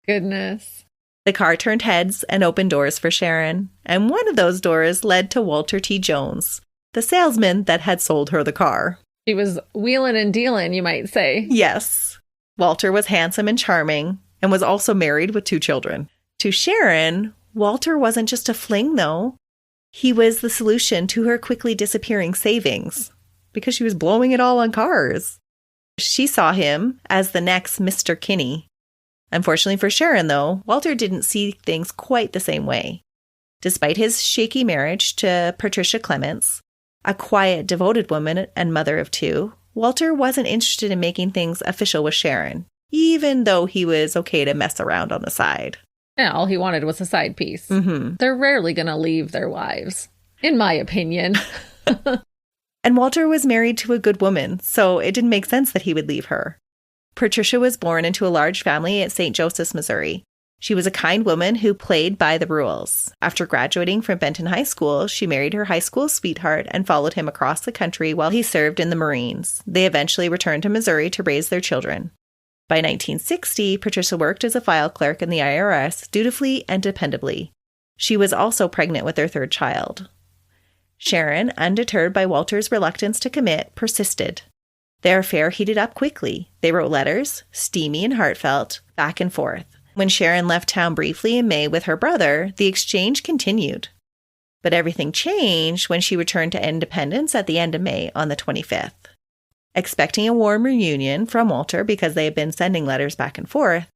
S1: Goodness.
S2: The car turned heads and opened doors for Sharon, and one of those doors led to Walter T. Jones, the salesman that had sold her the car.
S1: She was wheeling and dealing, you might say.
S2: Yes. Walter was handsome and charming, and was also married with 2 children. To Sharon, Walter wasn't just a fling, though. He was the solution to her quickly disappearing savings, because she was blowing it all on cars. She saw him as the next Mr. Kinne. Unfortunately for Sharon, though, Walter didn't see things quite the same way. Despite his shaky marriage to Patricia Clements, a quiet, devoted woman and mother of 2, Walter wasn't interested in making things official with Sharon, even though he was okay to mess around on the side.
S1: Yeah, all he wanted was a side piece.
S2: Mm-hmm.
S1: They're rarely going to leave their wives, in my opinion.
S2: And Walter was married to a good woman, so it didn't make sense that he would leave her. Patricia was born into a large family at St. Joseph's, Missouri. She was a kind woman who played by the rules. After graduating from Benton High School, she married her high school sweetheart and followed him across the country while he served in the Marines. They eventually returned to Missouri to raise their children. By 1960, Patricia worked as a file clerk in the IRS dutifully and dependably. She was also pregnant with their 3rd child. Sharon, undeterred by Walter's reluctance to commit, persisted. Their affair heated up quickly. They wrote letters, steamy and heartfelt, back and forth. When Sharon left town briefly in May with her brother, the exchange continued. But everything changed when she returned to Independence at the end of May on the 25th. Expecting a warm reunion from Walter because they had been sending letters back and forth,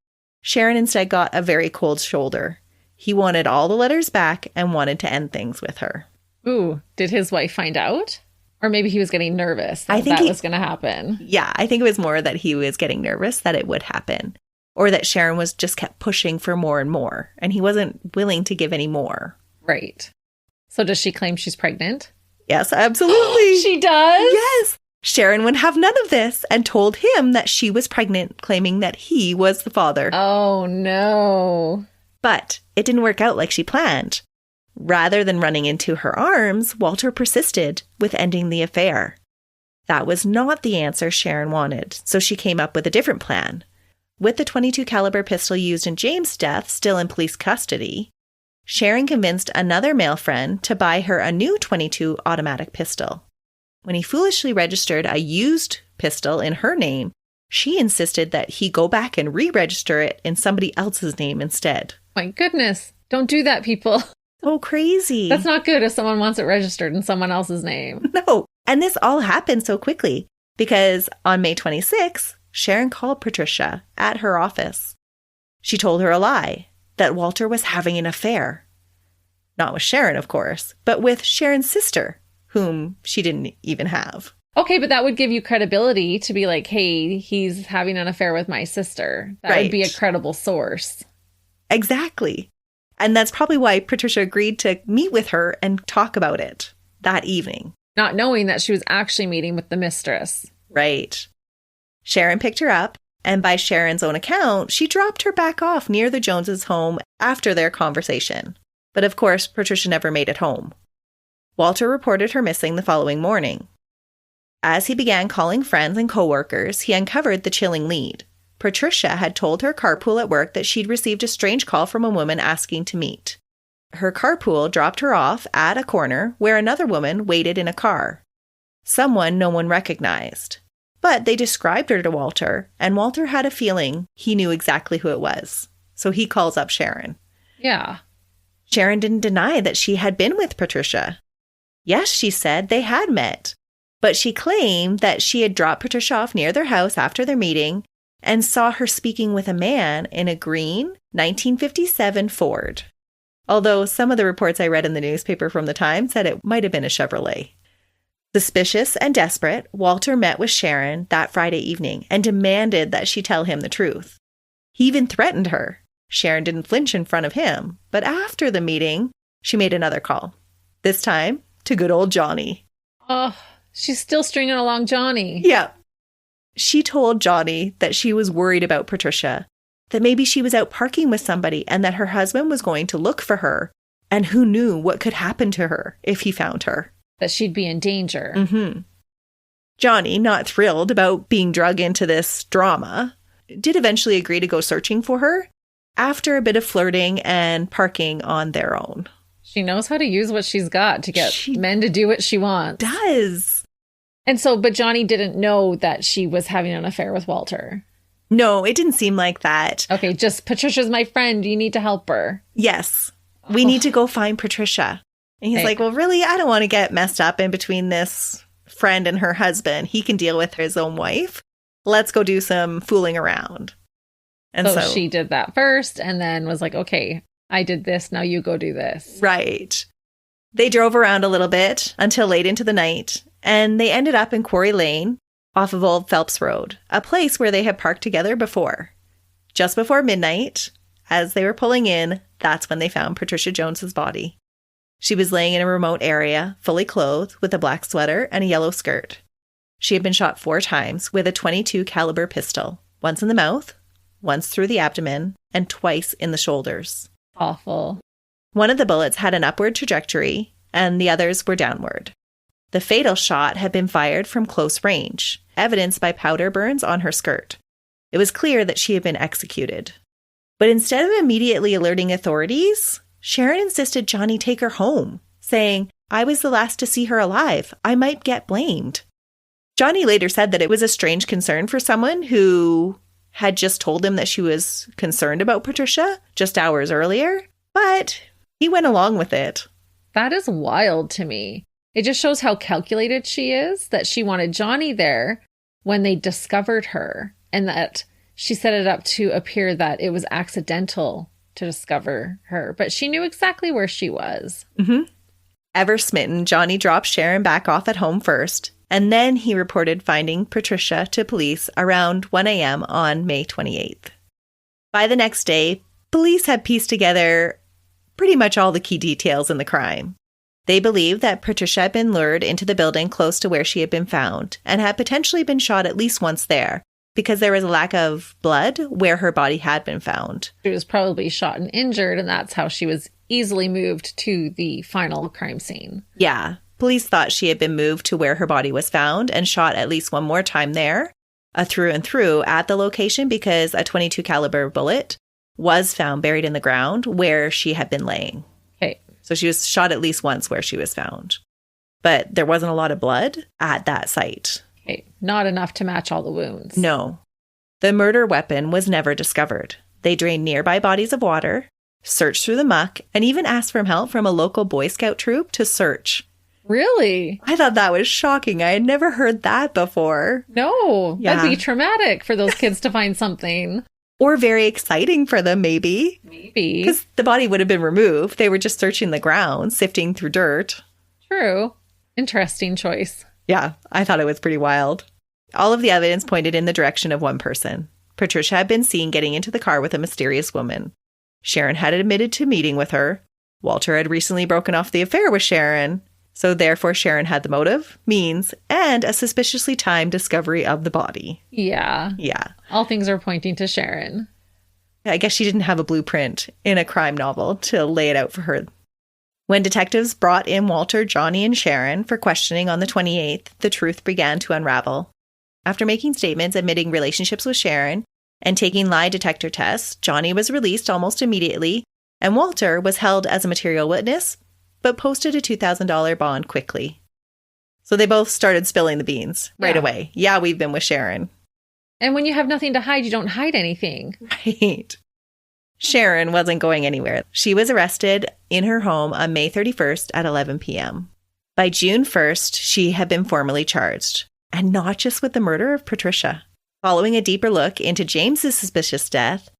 S2: Sharon instead got a very cold shoulder. He wanted all the letters back and wanted to end things with her.
S1: Ooh, did his wife find out? Or maybe he was getting nervous that was going to happen.
S2: Yeah, I think it was more that he was getting nervous that it would happen. Or that Sharon was just kept pushing for more and more, and he wasn't willing to give any more.
S1: Right. So does she claim she's pregnant?
S2: Yes, absolutely.
S1: She does?
S2: Yes. Sharon would have none of this and told him that she was pregnant, claiming that he was the father.
S1: Oh, no.
S2: But it didn't work out like she planned. Rather than running into her arms, Walter persisted with ending the affair. That was not the answer Sharon wanted, so she came up with a different plan. With the .22 caliber pistol used in James' death still in police custody, Sharon convinced another male friend to buy her a new .22 automatic pistol. When he foolishly registered a used pistol in her name, she insisted that he go back and re-register it in somebody else's name instead.
S1: My goodness. Don't do that, people.
S2: So crazy.
S1: That's not good if someone wants it registered in someone else's name.
S2: No. And this all happened so quickly because on May 26th, Sharon called Patricia at her office. She told her a lie, that Walter was having an affair. Not with Sharon, of course, but with Sharon's sister, whom she didn't even have.
S1: Okay, but that would give you credibility to be like, hey, he's having an affair with my sister. That would be a credible source.
S2: Exactly. And that's probably why Patricia agreed to meet with her and talk about it that evening.
S1: Not knowing that she was actually meeting with the mistress.
S2: Right. Sharon picked her up, and by Sharon's own account, she dropped her back off near the Joneses' home after their conversation. But of course, Patricia never made it home. Walter reported her missing the following morning. As he began calling friends and coworkers, he uncovered the chilling lead. Patricia had told her carpool at work that she'd received a strange call from a woman asking to meet. Her carpool dropped her off at a corner where another woman waited in a car. Someone no one recognized. But they described her to Walter, and Walter had a feeling he knew exactly who it was. So he calls up Sharon.
S1: Yeah.
S2: Sharon didn't deny that she had been with Patricia. Yes, she said they had met. But she claimed that she had dropped Patricia off near their house after their meeting and saw her speaking with a man in a green 1957 Ford. Although some of the reports I read in the newspaper from the time said it might have been a Chevrolet. Suspicious and desperate, Walter met with Sharon that Friday evening and demanded that she tell him the truth. He even threatened her. Sharon didn't flinch in front of him, but after the meeting, she made another call. This time to good old Johnny.
S1: Oh, she's still stringing along Johnny.
S2: Yeah. She told Johnny that she was worried about Patricia, that maybe she was out parking with somebody and that her husband was going to look for her, and who knew what could happen to her if he found her.
S1: That she'd be in danger.
S2: Mm-hmm. Johnny, not thrilled about being drug into this drama, did eventually agree to go searching for her after a bit of flirting and parking on their own.
S1: She knows how to use what she's got to get men to do what she wants.
S2: Does.
S1: And so, but Johnny didn't know that she was having an affair with Walter.
S2: No, it didn't seem like that.
S1: Okay, just Patricia's my friend. You need to help her.
S2: Yes. We need to go find Patricia. And he's like, well, really, I don't want to get messed up in between this friend and her husband. He can deal with his own wife. Let's go do some fooling around. And
S1: so she did that first and then was like, okay, I did this. Now you go do this.
S2: Right. They drove around a little bit until late into the night, and they ended up in Quarry Lane off of Old Phelps Road, a place where they had parked together before. Just before midnight, as they were pulling in, that's when they found Patricia Jones's body. She was laying in a remote area, fully clothed, with a black sweater and a yellow skirt. She had been shot 4 times with a .22 caliber pistol, once in the mouth, once through the abdomen, and twice in the shoulders.
S1: Awful.
S2: One of the bullets had an upward trajectory, and the others were downward. The fatal shot had been fired from close range, evidenced by powder burns on her skirt. It was clear that she had been executed. But instead of immediately alerting authorities, Sharon insisted Johnny take her home, saying, I was the last to see her alive. I might get blamed. Johnny later said that it was a strange concern for someone who had just told him that she was concerned about Patricia just hours earlier, but he went along with it.
S1: That is wild to me. It just shows how calculated she is, that she wanted Johnny there when they discovered her, and that she set it up to appear that it was accidental to discover her, but she knew exactly where she was.
S2: Mm-hmm. Ever smitten, Johnny dropped Sharon back off at home first, and then he reported finding Patricia to police around 1 a.m. on May 28th. By the next day, police had pieced together pretty much all the key details in the crime. They believed that Patricia had been lured into the building close to where she had been found and had potentially been shot at least once there because there was a lack of blood where her body had been found.
S1: She was probably shot and injured, and that's how she was easily moved to the final crime scene.
S2: Yeah. Police thought she had been moved to where her body was found and shot at least one more time there, through and through at the location because a .22 caliber bullet was found buried in the ground where she had been laying.
S1: Okay.
S2: So she was shot at least once where she was found. But there wasn't a lot of blood at that site.
S1: Okay. Not enough to match all the wounds.
S2: No. The murder weapon was never discovered. They drained nearby bodies of water, searched through the muck, and even asked for help from a local Boy Scout troop to search.
S1: Really?
S2: I thought that was shocking. I had never heard that before.
S1: No.
S2: Yeah.
S1: That'd be traumatic for those kids to find something.
S2: Or very exciting for them, maybe.
S1: Maybe.
S2: Because the body would have been removed. They were just searching the ground, sifting through dirt.
S1: True. Interesting choice.
S2: Yeah, I thought it was pretty wild. All of the evidence pointed in the direction of one person. Patricia had been seen getting into the car with a mysterious woman. Sharon had admitted to meeting with her. Walter had recently broken off the affair with Sharon. So therefore, Sharon had the motive, means, and a suspiciously timed discovery of the body.
S1: Yeah.
S2: Yeah.
S1: All things are pointing to Sharon.
S2: I guess she didn't have a blueprint in a crime novel to lay it out for her. When detectives brought in Walter, Johnny, and Sharon for questioning on the 28th, the truth began to unravel. After making statements admitting relationships with Sharon and taking lie detector tests, Johnny was released almost immediately, and Walter was held as a material witness, but posted a $2,000 bond quickly. So they both started spilling the beans right away. Yeah, we've been with Sharon.
S1: And when you have nothing to hide, you don't hide anything.
S2: Right. Sharon wasn't going anywhere. She was arrested in her home on May 31st at 11 p.m. By June 1st, she had been formally charged, and not just with the murder of Patricia. Following a deeper look into James's suspicious death,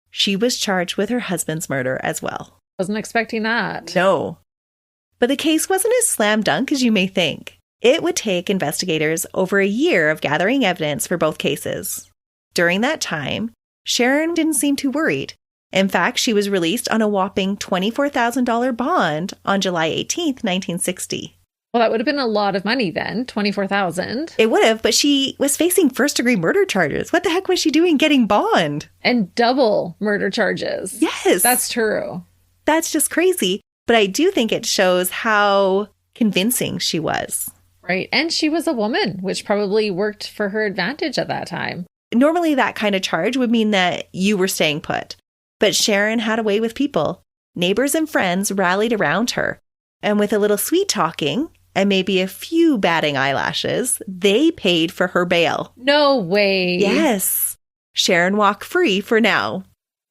S2: she was charged with her husband's murder as well.
S1: Wasn't expecting that.
S2: No. But the case wasn't as slam dunk as you may think. It would take investigators over a year of gathering evidence for both cases. During that time, Sharon didn't seem too worried. In fact, she was released on a whopping $24,000 bond on July 18th, 1960.
S1: Well, that would have been a lot of money then, $24,000.
S2: It would have, but she was facing first-degree murder charges. What the heck was she doing getting bond?
S1: And double murder charges.
S2: Yes.
S1: That's true.
S2: That's just crazy. But I do think it shows how convincing she was.
S1: Right. And she was a woman, which probably worked for her advantage at that time.
S2: Normally, that kind of charge would mean that you were staying put. But Sharon had a way with people. Neighbors and friends rallied around her. And with a little sweet talking and maybe a few batting eyelashes, they paid for her bail.
S1: No way.
S2: Yes. Sharon walked free for now.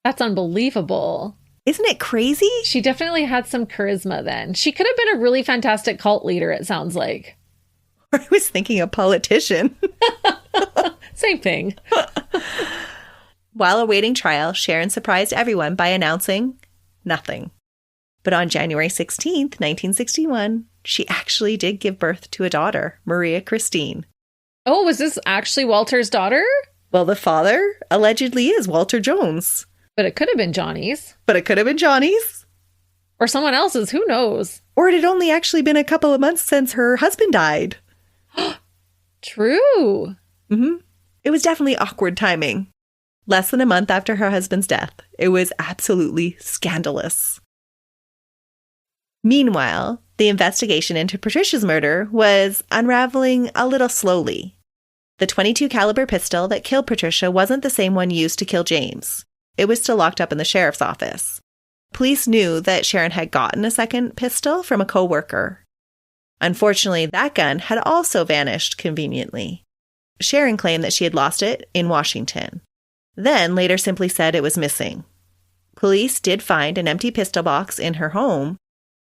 S1: That's unbelievable.
S2: Isn't it crazy?
S1: She definitely had some charisma then. She could have been a really fantastic cult leader, it sounds like.
S2: I was thinking a politician.
S1: Same thing.
S2: While awaiting trial, Sharon surprised everyone by announcing nothing. But on January 16th, 1961, she actually did give birth to a daughter, Maria Christine.
S1: Oh, was this actually Walter's daughter?
S2: Well, the father allegedly is Walter Jones.
S1: But it could have been Johnny's.
S2: But it could have been Johnny's.
S1: Or someone else's, who knows?
S2: Or it had only actually been a couple of months since her husband died.
S1: True.
S2: Mm-hmm. It was definitely awkward timing. Less than a month after her husband's death. It was absolutely scandalous. Meanwhile, the investigation into Patricia's murder was unraveling a little slowly. The .22 caliber pistol that killed Patricia wasn't the same one used to kill James. It was still locked up in the sheriff's office. Police knew that Sharon had gotten a second pistol from a co-worker. Unfortunately, that gun had also vanished conveniently. Sharon claimed that she had lost it in Washington, then later simply said it was missing. Police did find an empty pistol box in her home,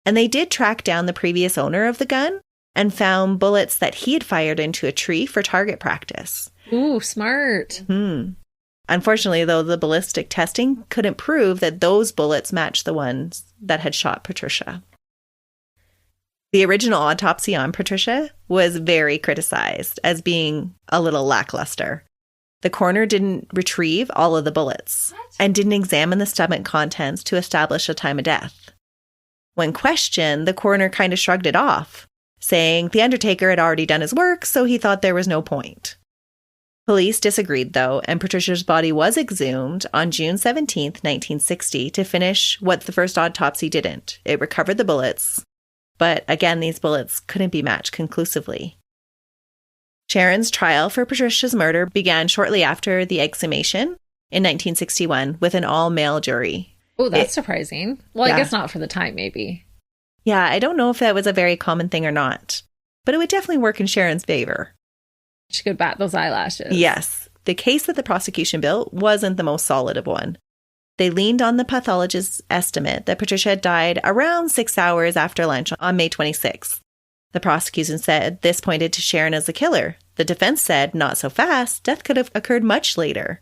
S2: and they did track down the previous owner of the gun and found bullets that he had fired into a tree for target practice.
S1: Ooh, smart.
S2: Unfortunately, though, the ballistic testing couldn't prove that those bullets matched the ones that had shot Patricia. The original autopsy on Patricia was very criticized as being a little lackluster. The coroner didn't retrieve all of the bullets and didn't examine the stomach contents to establish a time of death. When questioned, the coroner kind of shrugged it off, saying the undertaker had already done his work, so he thought there was no point. Police disagreed, though, and Patricia's body was exhumed on June 17th, 1960, to finish what the first autopsy didn't. It recovered the bullets, but again, these bullets couldn't be matched conclusively. Sharon's trial for Patricia's murder began shortly after the exhumation in 1961 with an all-male jury.
S1: Oh, that's surprising. Well,
S2: yeah.
S1: I guess not for the time, maybe.
S2: Yeah, I don't know if that was a very common thing or not, but it would definitely work in Sharon's favor.
S1: She could bat those eyelashes.
S2: Yes. The case that the prosecution built wasn't the most solid of one. They leaned on the pathologist's estimate that Patricia had died around 6 hours after lunch on May 26th. The prosecution said this pointed to Sharon as the killer. The defense said, not so fast, death could have occurred much later.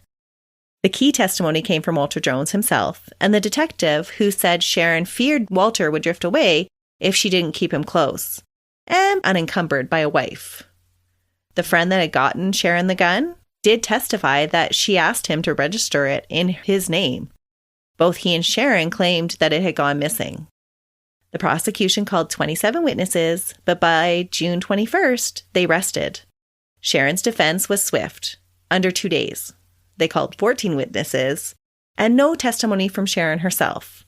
S2: The key testimony came from Walter Jones himself and the detective who said Sharon feared Walter would drift away if she didn't keep him close and unencumbered by a wife. The friend that had gotten Sharon the gun did testify that she asked him to register it in his name. Both he and Sharon claimed that it had gone missing. The prosecution called 27 witnesses, but by June 21st, they rested. Sharon's defense was swift, under 2 days. They called 14 witnesses, and no testimony from Sharon herself.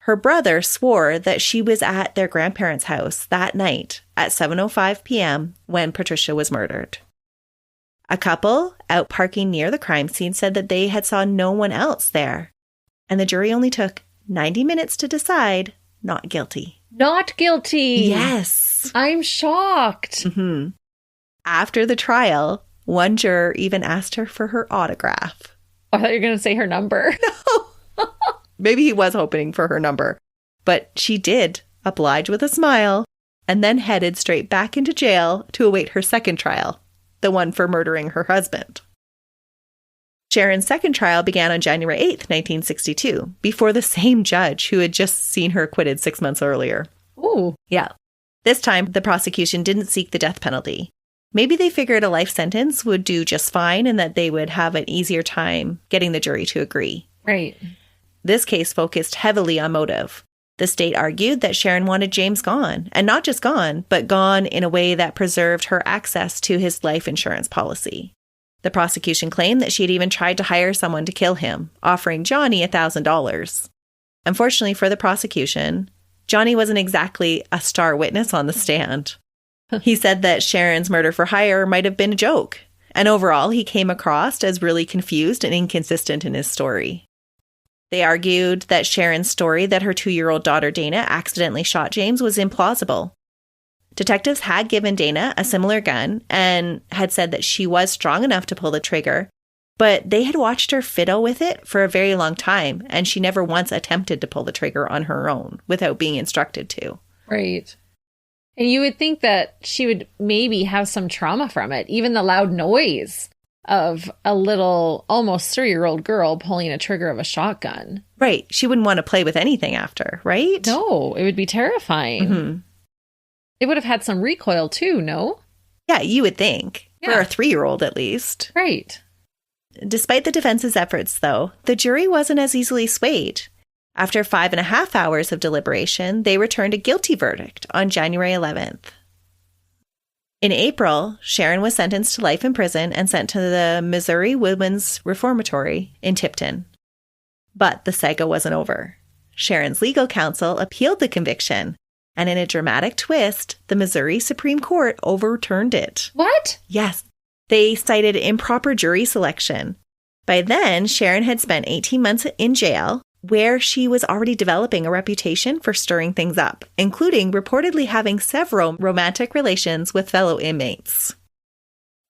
S2: Her brother swore that she was at their grandparents' house that night at 7:05 p.m. when Patricia was murdered. A couple out parking near the crime scene said that they had saw no one else there, and the jury only took 90 minutes to decide not guilty.
S1: Not guilty.
S2: Yes.
S1: I'm shocked.
S2: Mm-hmm. After the trial, one juror even asked her for her autograph.
S1: I thought you were going to say her number.
S2: No. Maybe he was hoping for her number. But she did oblige with a smile and then headed straight back into jail to await her second trial, the one for murdering her husband. Sharon's second trial began on January 8th, 1962, before the same judge who had just seen her acquitted 6 months earlier.
S1: Ooh.
S2: Yeah. This time, the prosecution didn't seek the death penalty. Maybe they figured a life sentence would do just fine and that they would have an easier time getting the jury to agree.
S1: Right.
S2: This case focused heavily on motive. The state argued that Sharon wanted James gone, and not just gone, but gone in a way that preserved her access to his life insurance policy. The prosecution claimed that she had even tried to hire someone to kill him, offering Johnny $1,000. Unfortunately for the prosecution, Johnny wasn't exactly a star witness on the stand. He said that Sharon's murder for hire might have been a joke, and overall he came across as really confused and inconsistent in his story. They argued that Sharon's story that her 2-year-old daughter Dana accidentally shot James was implausible. Detectives had given Dana a similar gun and had said that she was strong enough to pull the trigger, but they had watched her fiddle with it for a very long time, and she never once attempted to pull the trigger on her own without being instructed to.
S1: Right. And you would think that she would maybe have some trauma from it, even the loud noise of a little, almost 3-year-old girl pulling a trigger of a shotgun.
S2: Right. She wouldn't want to play with anything after, right?
S1: No, it would be terrifying.
S2: Mm-hmm.
S1: It would have had some recoil too, no?
S2: Yeah, you would think.
S1: Yeah.
S2: For a 3-year-old at least.
S1: Right.
S2: Despite the defense's efforts, though, the jury wasn't as easily swayed. After 5.5 hours of deliberation, they returned a guilty verdict on January 11th. In April, Sharon was sentenced to life in prison and sent to the Missouri Women's Reformatory in Tipton. But the saga wasn't over. Sharon's legal counsel appealed the conviction, and in a dramatic twist, the Missouri Supreme Court overturned it.
S1: What?
S2: Yes. They cited improper jury selection. By then, Sharon had spent 18 months in jail, where she was already developing a reputation for stirring things up, including reportedly having several romantic relations with fellow inmates.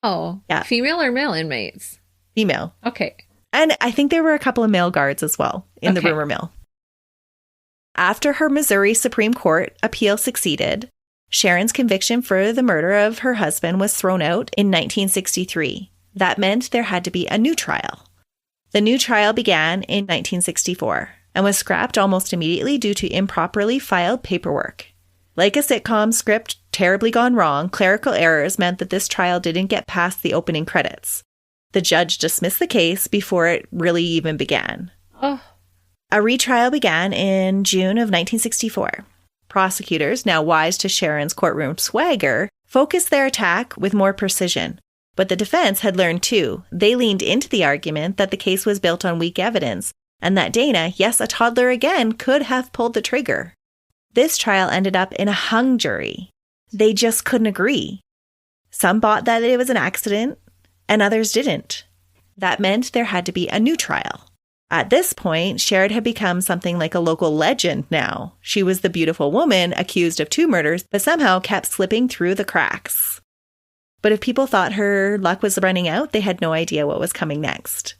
S1: Oh,
S2: yeah.
S1: Female or male inmates?
S2: Female.
S1: Okay.
S2: And I think there were a couple of male guards as well in the rumor mill. After her Missouri Supreme Court appeal succeeded, Sharon's conviction for the murder of her husband was thrown out in 1963. That meant there had to be a new trial. The new trial began in 1964 and was scrapped almost immediately due to improperly filed paperwork. Like a sitcom script terribly gone wrong, clerical errors meant that this trial didn't get past the opening credits. The judge dismissed the case before it really even began.
S1: Oh.
S2: A retrial began in June of 1964. Prosecutors, now wise to Sharon's courtroom swagger, focused their attack with more precision. But the defense had learned too. They leaned into the argument that the case was built on weak evidence and that Dana, yes, a toddler again, could have pulled the trigger. This trial ended up in a hung jury. They just couldn't agree. Some bought that it was an accident and others didn't. That meant there had to be a new trial. At this point, Sharon had become something like a local legend now. She was the beautiful woman accused of 2 murders, but somehow kept slipping through the cracks. But if people thought her luck was running out, they had no idea what was coming next.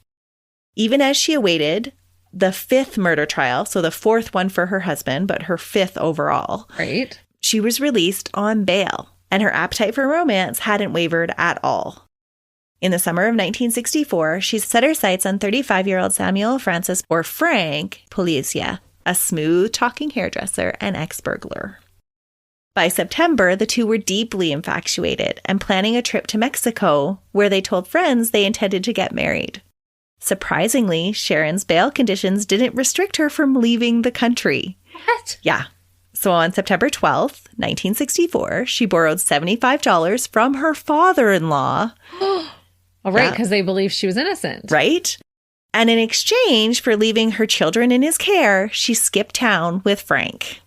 S2: Even as she awaited the 5th murder trial, so the 4th one for her husband, but her 5th overall,
S1: right,
S2: she was released on bail, and her appetite for romance hadn't wavered at all. In the summer of 1964, she set her sights on 35-year-old Samuel Francis, or Frank Polizia, a smooth-talking hairdresser and ex-burglar. By September, the two were deeply infatuated and planning a trip to Mexico, where they told friends they intended to get married. Surprisingly, Sharon's bail conditions didn't restrict her from leaving the country.
S1: What?
S2: Yeah. So on September 12th, 1964, she borrowed $75 from her father-in-law.
S1: All right, because they believed she was innocent.
S2: Right? And in exchange for leaving her children in his care, she skipped town with Frank.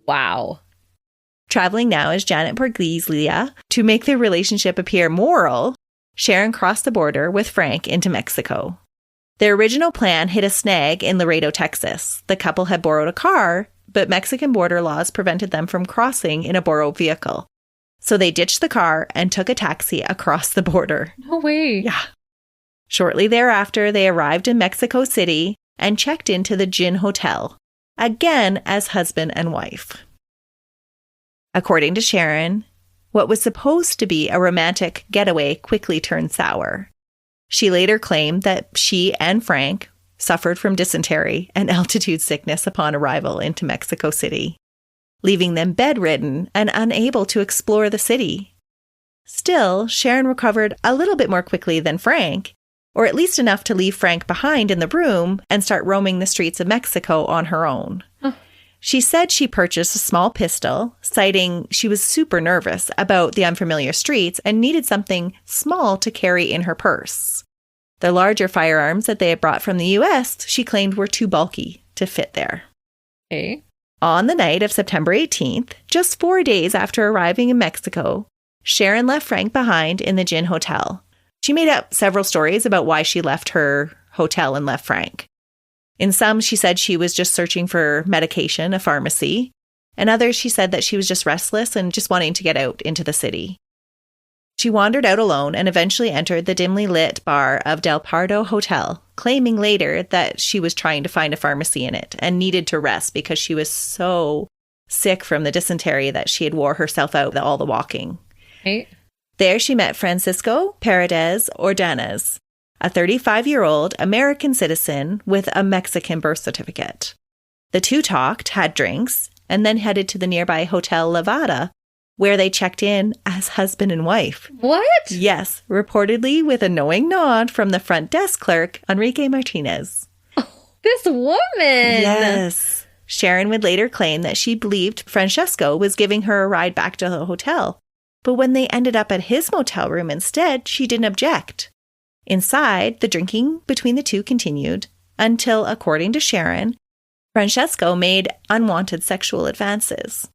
S1: Wow.
S2: Traveling now as Janet Porgliglia to make their relationship appear moral, Sharon crossed the border with Frank into Mexico. Their original plan hit a snag in Laredo, Texas. The couple had borrowed a car, but Mexican border laws prevented them from crossing in a borrowed vehicle. So they ditched the car and took a taxi across the border.
S1: No way.
S2: Yeah. Shortly thereafter, they arrived in Mexico City and checked into the Gin Hotel, again as husband and wife. According to Sharon, what was supposed to be a romantic getaway quickly turned sour. She later claimed that she and Frank suffered from dysentery and altitude sickness upon arrival into Mexico City, leaving them bedridden and unable to explore the city. Still, Sharon recovered a little bit more quickly than Frank, or at least enough to leave Frank behind in the room and start roaming the streets of Mexico on her own. She said she purchased a small pistol, citing she was super nervous about the unfamiliar streets and needed something small to carry in her purse. The larger firearms that they had brought from the U.S., she claimed were too bulky to fit there.
S1: Okay.
S2: On the night of September 18th, just 4 days after arriving in Mexico, Sharon left Frank behind in the Gin Hotel. She made up several stories about why she left her hotel and left Frank. In some, she said she was just searching for medication, a pharmacy. In others, she said that she was just restless and just wanting to get out into the city. She wandered out alone and eventually entered the dimly lit bar of Del Pardo Hotel, claiming later that she was trying to find a pharmacy in it and needed to rest because she was so sick from the dysentery that she had wore herself out all the walking.
S1: Right.
S2: There she met Francisco Paredes Ordanez, a 35-year-old American citizen with a Mexican birth certificate. The two talked, had drinks, and then headed to the nearby Hotel Levada, where they checked in as husband and wife.
S1: What?
S2: Yes, reportedly with a knowing nod from the front desk clerk, Enrique Martinez.
S1: Oh, this woman!
S2: Yes. Sharon would later claim that she believed Francesco was giving her a ride back to the hotel. But when they ended up at his motel room instead, she didn't object. Inside, the drinking between the two continued until, according to Sharon, Francesco made unwanted sexual advances.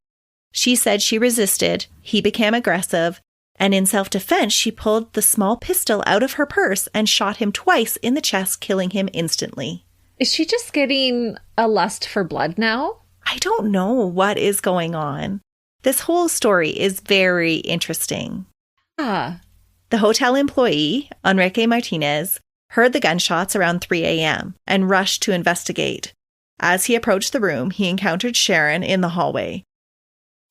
S2: She said she resisted, he became aggressive, and in self-defense, she pulled the small pistol out of her purse and shot him twice in the chest, killing him instantly.
S1: Is she just getting a lust for blood now?
S2: I don't know what is going on. This whole story is very interesting.
S1: Ah.
S2: The hotel employee, Enrique Martinez, heard the gunshots around 3 a.m. and rushed to investigate. As he approached the room, he encountered Sharon in the hallway.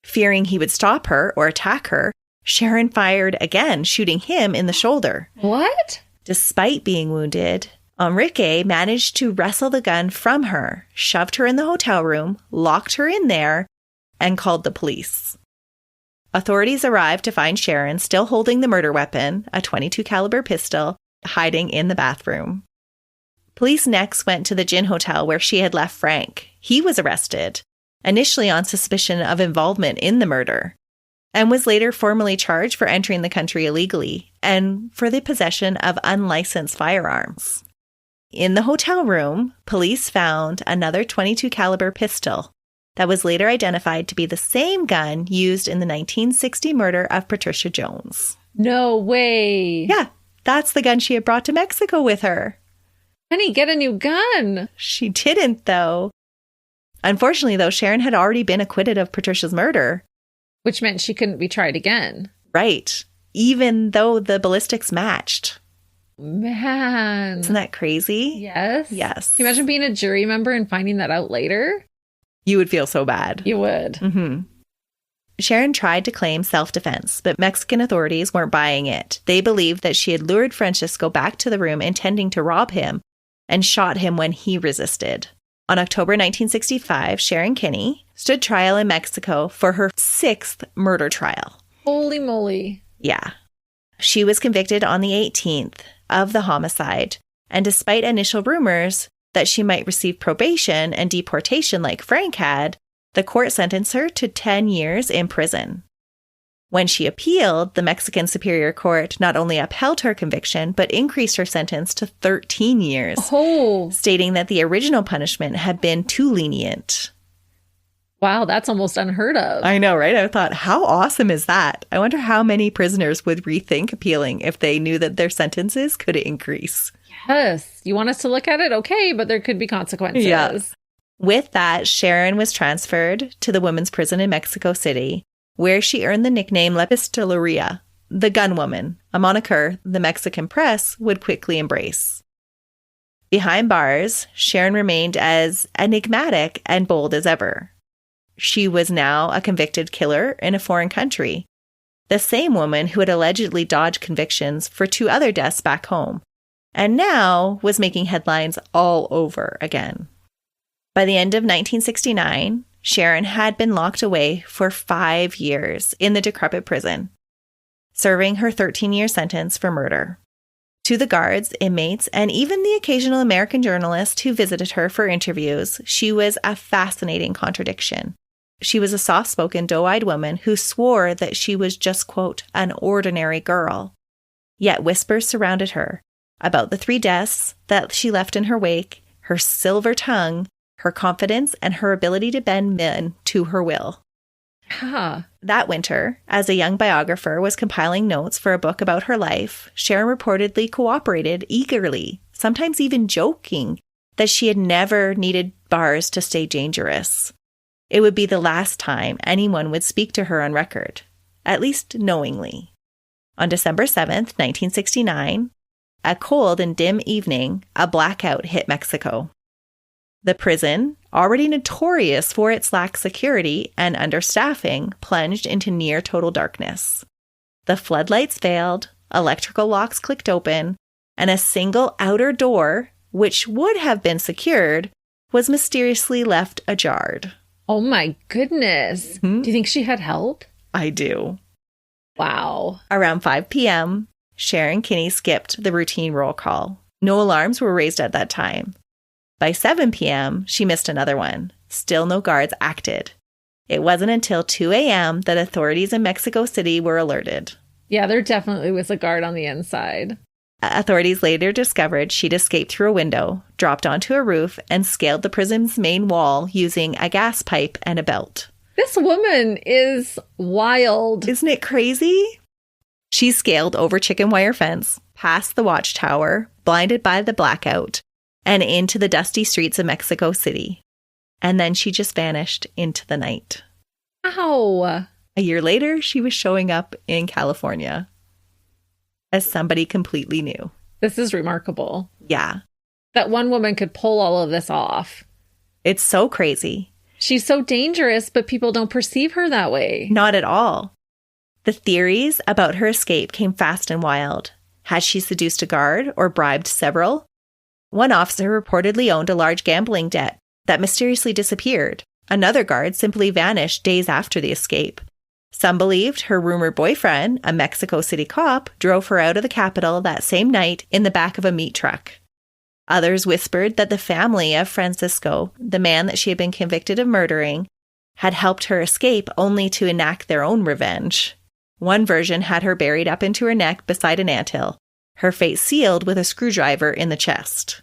S2: Fearing he would stop her or attack her, Sharon fired again, shooting him in the shoulder.
S1: What?
S2: Despite being wounded, Enrique managed to wrestle the gun from her, shoved her in the hotel room, locked her in there, and called the police. Authorities arrived to find Sharon still holding the murder weapon, a .22 caliber pistol, hiding in the bathroom. Police next went to the Gin Hotel where she had left Frank. He was arrested, initially on suspicion of involvement in the murder, and was later formally charged for entering the country illegally and for the possession of unlicensed firearms. In the hotel room, police found another .22 caliber pistol that was later identified to be the same gun used in the 1960 murder of Patricia Jones.
S1: No way.
S2: Yeah, that's the gun she had brought to Mexico with her.
S1: Honey, get a new gun.
S2: She didn't, though. Unfortunately, though, Sharon had already been acquitted of Patricia's murder.
S1: Which meant she couldn't be tried again.
S2: Right. Even though the ballistics matched.
S1: Man.
S2: Isn't that crazy?
S1: Yes.
S2: Yes.
S1: Can you imagine being a jury member and finding that out later?
S2: You would feel so bad.
S1: You would.
S2: Mm-hmm. Sharon tried to claim self-defense, but Mexican authorities weren't buying it. They believed that she had lured Francisco back to the room intending to rob him and shot him when he resisted. On October 1965, Sharon Kinne stood trial in Mexico for her 6th murder trial.
S1: Holy moly.
S2: Yeah. She was convicted on the 18th of the homicide, and despite initial rumors that she might receive probation and deportation like Frank had, the court sentenced her to 10 years in prison. When she appealed, the Mexican Superior Court not only upheld her conviction, but increased her sentence to 13 years, stating that the original punishment had been too lenient.
S1: Wow, that's almost unheard of.
S2: I know, right? I thought, how awesome is that? I wonder how many prisoners would rethink appealing if they knew that their sentences could increase.
S1: Yes. You want us to look at it? Okay, but there could be consequences.
S2: Yeah. With that, Sharon was transferred to the women's prison in Mexico City, where she earned the nickname La Pistolera, the gun woman, a moniker the Mexican press would quickly embrace. Behind bars, Sharon remained as enigmatic and bold as ever. She was now a convicted killer in a foreign country, the same woman who had allegedly dodged convictions for 2 other deaths back home, and now was making headlines all over again. By the end of 1969, Sharon had been locked away for 5 years in the decrepit prison, serving her 13-year sentence for murder. To the guards, inmates, and even the occasional American journalist who visited her for interviews, she was a fascinating contradiction. She was a soft-spoken, doe-eyed woman who swore that she was just, quote, an ordinary girl. Yet whispers surrounded her about the 3 deaths that she left in her wake, her silver tongue, her confidence, and her ability to bend men to her will. That winter, as a young biographer was compiling notes for a book about her life, Sharon reportedly cooperated eagerly, sometimes even joking, that she had never needed bars to stay dangerous. It would be the last time anyone would speak to her on record, at least knowingly. On December 7th, 1969, a cold and dim evening, a blackout hit Mexico. The prison, already notorious for its lax security and understaffing, plunged into near total darkness. The floodlights failed, electrical locks clicked open, and a single outer door, which would have been secured, was mysteriously left ajar.
S1: Oh my goodness. Do you think she had help?
S2: I do.
S1: Wow.
S2: Around 5 p.m., Sharon Kinne skipped the routine roll call. No alarms were raised at that time. By 7 p.m., she missed another one. Still no guards acted. It wasn't until 2 a.m. that authorities in Mexico City were alerted.
S1: Yeah, there definitely was a guard on the inside.
S2: Authorities later discovered she'd escaped through a window, dropped onto a roof, and scaled the prison's main wall using a gas pipe and a belt.
S1: This woman is wild.
S2: Isn't it crazy? She scaled over chicken wire fence, past the watchtower, blinded by the blackout, and into the dusty streets of Mexico City. And then she just vanished into the night.
S1: Ow.
S2: A year later, she was showing up in California as somebody completely new.
S1: This is remarkable.
S2: Yeah.
S1: That one woman could pull all of this off.
S2: It's so crazy.
S1: She's so dangerous, but people don't perceive her that way.
S2: Not at all. The theories about her escape came fast and wild. Had she seduced a guard or bribed several? One officer reportedly owned a large gambling debt that mysteriously disappeared. Another guard simply vanished days after the escape. Some believed her rumored boyfriend, a Mexico City cop, drove her out of the capital that same night in the back of a meat truck. Others whispered that the family of Francisco, the man that she had been convicted of murdering, had helped her escape only to enact their own revenge. One version had her buried up into her neck beside an anthill, her fate sealed with a screwdriver in the chest.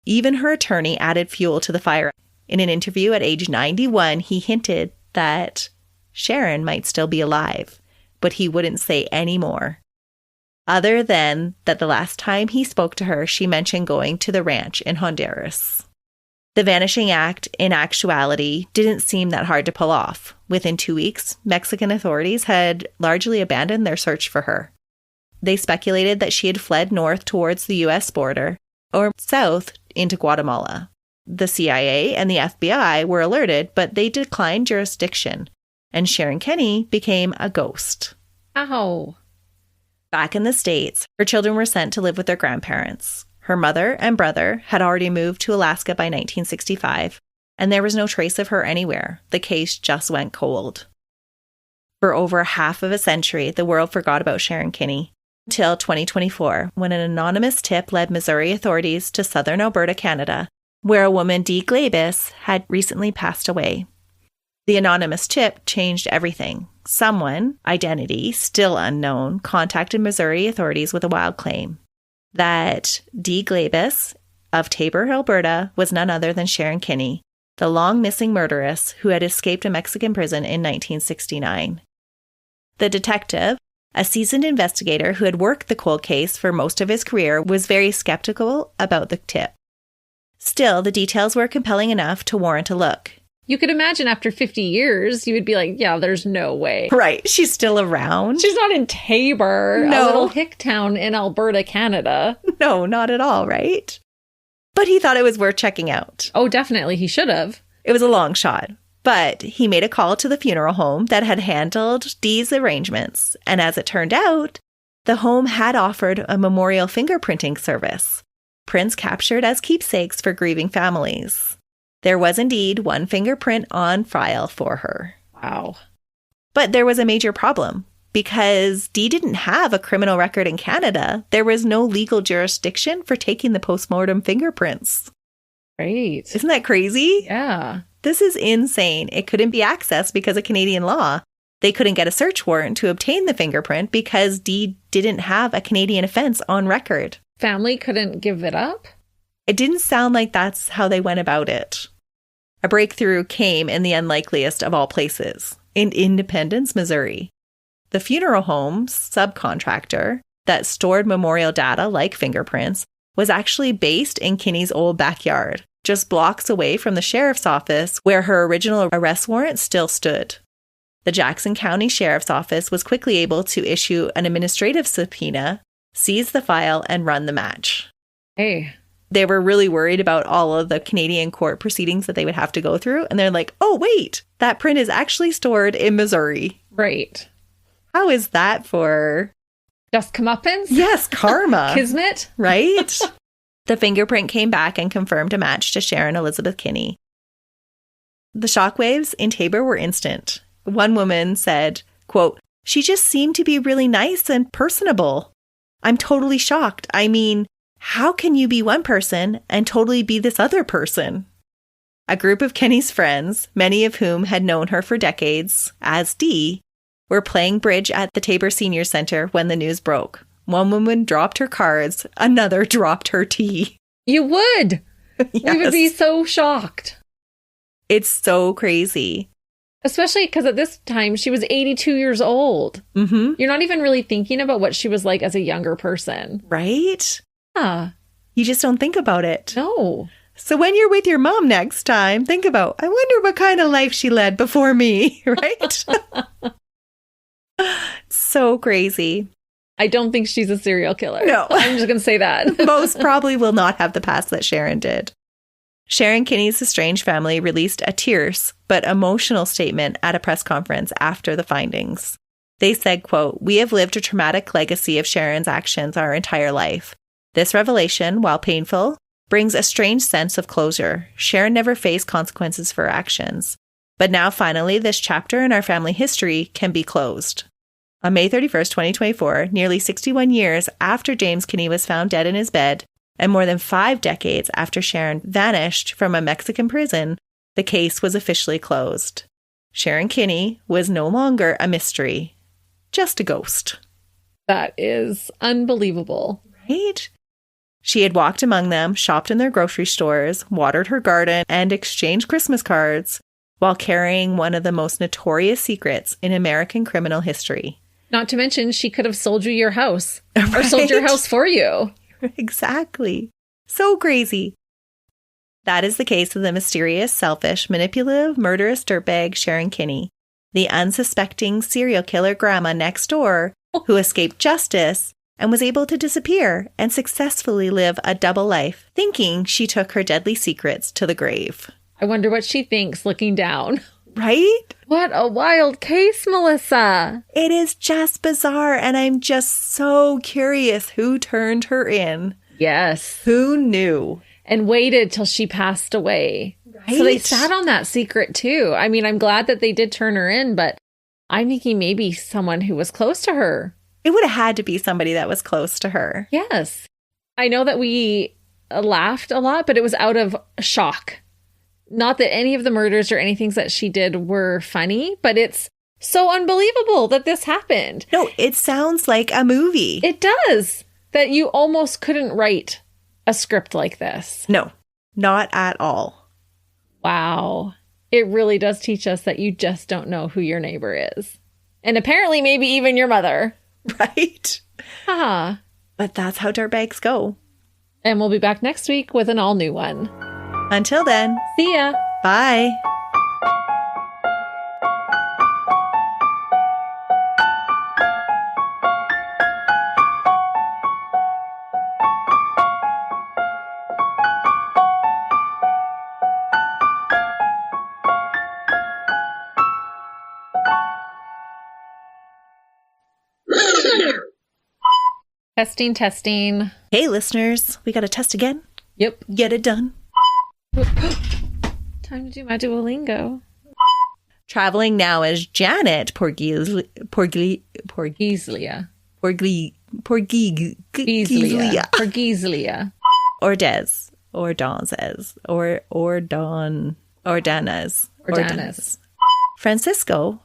S2: Even her attorney added fuel to the fire. In an interview at age 91, he hinted that Sharon might still be alive, but he wouldn't say any more. Other than that the last time he spoke to her, she mentioned going to the ranch in Honduras. The vanishing act, in actuality, didn't seem that hard to pull off. Within 2 weeks, Mexican authorities had largely abandoned their search for her. They speculated that she had fled north towards the U.S. border or south into Guatemala. The CIA and the FBI were alerted, but they declined jurisdiction. and Sharon Kinne became a ghost.
S1: Ow.
S2: Back in the States, her children were sent to live with their grandparents. Her mother and brother had already moved to Alaska by 1965, and there was no trace of her anywhere. The case just went cold. For over half of a century, the world forgot about Sharon Kinne, until 2024, when an anonymous tip led Missouri authorities to southern Alberta, Canada, where a woman, Dee Glabis, had recently passed away. The anonymous tip changed everything. Someone, identity still unknown, contacted Missouri authorities with a wild claim that Dee Glabis of Taber, Alberta, was none other than Sharon Kinne, the long-missing murderess who had escaped a Mexican prison in 1969. The detective, a seasoned investigator who had worked the cold case for most of his career, was very skeptical about the tip. Still, the details were compelling enough to warrant a look.
S1: You could imagine after 50 years, you would be like, yeah, there's no way.
S2: Right. She's still around.
S1: She's not in Taber,
S2: No.
S1: a little hick town in Alberta, Canada.
S2: No, not at all, right? But he thought it was worth checking out.
S1: Oh, definitely. He should have.
S2: It was a long shot, but he made a call to the funeral home that had handled Dee's arrangements. And as it turned out, the home had offered a memorial fingerprinting service, prints captured as keepsakes for grieving families. There was indeed one fingerprint on file for her.
S1: Wow.
S2: But there was a major problem. Because Dee didn't have a criminal record in Canada, there was no legal jurisdiction for taking the postmortem fingerprints.
S1: Great.
S2: Isn't that crazy?
S1: Yeah.
S2: This is insane. It couldn't be accessed because of Canadian law. They couldn't get a search warrant to obtain the fingerprint because Dee didn't have a Canadian offense on record.
S1: Family couldn't give it up?
S2: It didn't sound like that's how they went about it. A breakthrough came in the unlikeliest of all places, in Independence, Missouri. The funeral home's subcontractor that stored memorial data like fingerprints was actually based in Kinne's old backyard, just blocks away from the sheriff's office where her original arrest warrant still stood. The Jackson County Sheriff's Office was quickly able to issue an administrative subpoena, seize the file, and run the match.
S1: Hey.
S2: They were really worried about all of the Canadian court proceedings that they would have to go through. And they're like, oh, wait, that print is actually stored in Missouri.
S1: Right.
S2: How is that for...
S1: Just comeuppance?
S2: Yes, karma.
S1: Kismet?
S2: Right? The fingerprint came back and confirmed a match to Sharon Elizabeth Kinne. The shockwaves in Taber were instant. One woman said, quote, "She just seemed to be really nice and personable. I'm totally shocked. I mean, how can you be one person and totally be this other person?" A group of Kinne's friends, many of whom had known her for decades, as Dee, were playing bridge at the Taber Senior Center when the news broke. One woman dropped her cards, another dropped her tea.
S1: You would!
S2: Yes.
S1: We would be so shocked.
S2: It's so crazy.
S1: Especially because at this time, she was 82 years old.
S2: Mm-hmm.
S1: You're not even really thinking about what she was like as a younger person.
S2: Right?
S1: Yeah.
S2: You just don't think about it.
S1: No.
S2: So when you're with your mom next time, think about, I wonder what kind of life she led before me, right? So crazy.
S1: I don't think she's a serial killer.
S2: No.
S1: I'm just going to say that.
S2: Most probably will not have the past that Sharon did. Sharon Kinne's estranged family released a terse but emotional statement at a press conference after the findings. They said, quote, "We have lived a traumatic legacy of Sharon's actions our entire life. This revelation, while painful, brings a strange sense of closure. Sharon never faced consequences for her actions. But now, finally, this chapter in our family history can be closed." On May 31st, 2024, nearly 61 years after James Kinne was found dead in his bed, and more than 5 decades after Sharon vanished from a Mexican prison, the case was officially closed. Sharon Kinne was no longer a mystery, just a ghost.
S1: That is unbelievable.
S2: Right? She had walked among them, shopped in their grocery stores, watered her garden, and exchanged Christmas cards while carrying one of the most notorious secrets in American criminal history.
S1: Not to mention, she could have sold you your house or sold your house for you.
S2: Exactly. So crazy. That is the case of the mysterious, selfish, manipulative, murderous dirtbag Sharon Kinne, the unsuspecting serial killer grandma next door who escaped justice and was able to disappear and successfully live a double life, thinking she took her deadly secrets to the grave.
S1: I wonder what she thinks looking down.
S2: Right?
S1: What a wild case, Melissa.
S2: It is just bizarre, and I'm just so curious who turned her in.
S1: Yes.
S2: Who knew?
S1: And waited till she passed away. Right? So they sat on that secret too. I mean, I'm glad that they did turn her in, but I'm thinking maybe someone who was close to her.
S2: It would have had to be somebody that was close to her.
S1: Yes. I know that we laughed a lot, but it was out of shock. Not that any of the murders or anything that she did were funny, but it's so unbelievable that this happened.
S2: No, it sounds like a movie.
S1: It does. That you almost couldn't write a script like this.
S2: No, not at all.
S1: Wow. It really does teach us that you just don't know who your neighbor is. And apparently maybe even your mother.
S2: Right?
S1: Ah.
S2: But that's how dirtbags go.
S1: And we'll be back next week with an all-new one.
S2: Until then.
S1: See ya.
S2: Bye.
S1: Testing, testing.
S2: Hey, listeners. We got to test again?
S1: Yep.
S2: Get it done.
S1: Time to do my Duolingo.
S2: Traveling now as Janet Porgiglia. Or Des. Or Donzes. Or Danes. Francesco.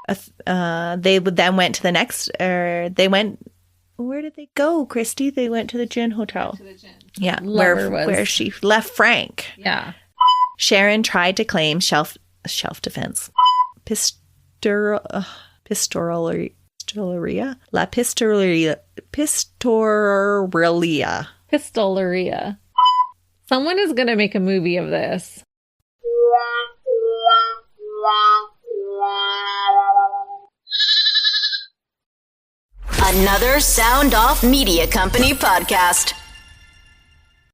S2: They then went to the next, where did they go, Christy? They went to the Gin Hotel. Yeah, where she left Frank.
S1: Yeah.
S2: Sharon tried to claim self defense. Pistolera. La Pistolera.
S1: Pistolera. Someone is going to make a movie of this.
S3: Another Sound Off Media Company podcast.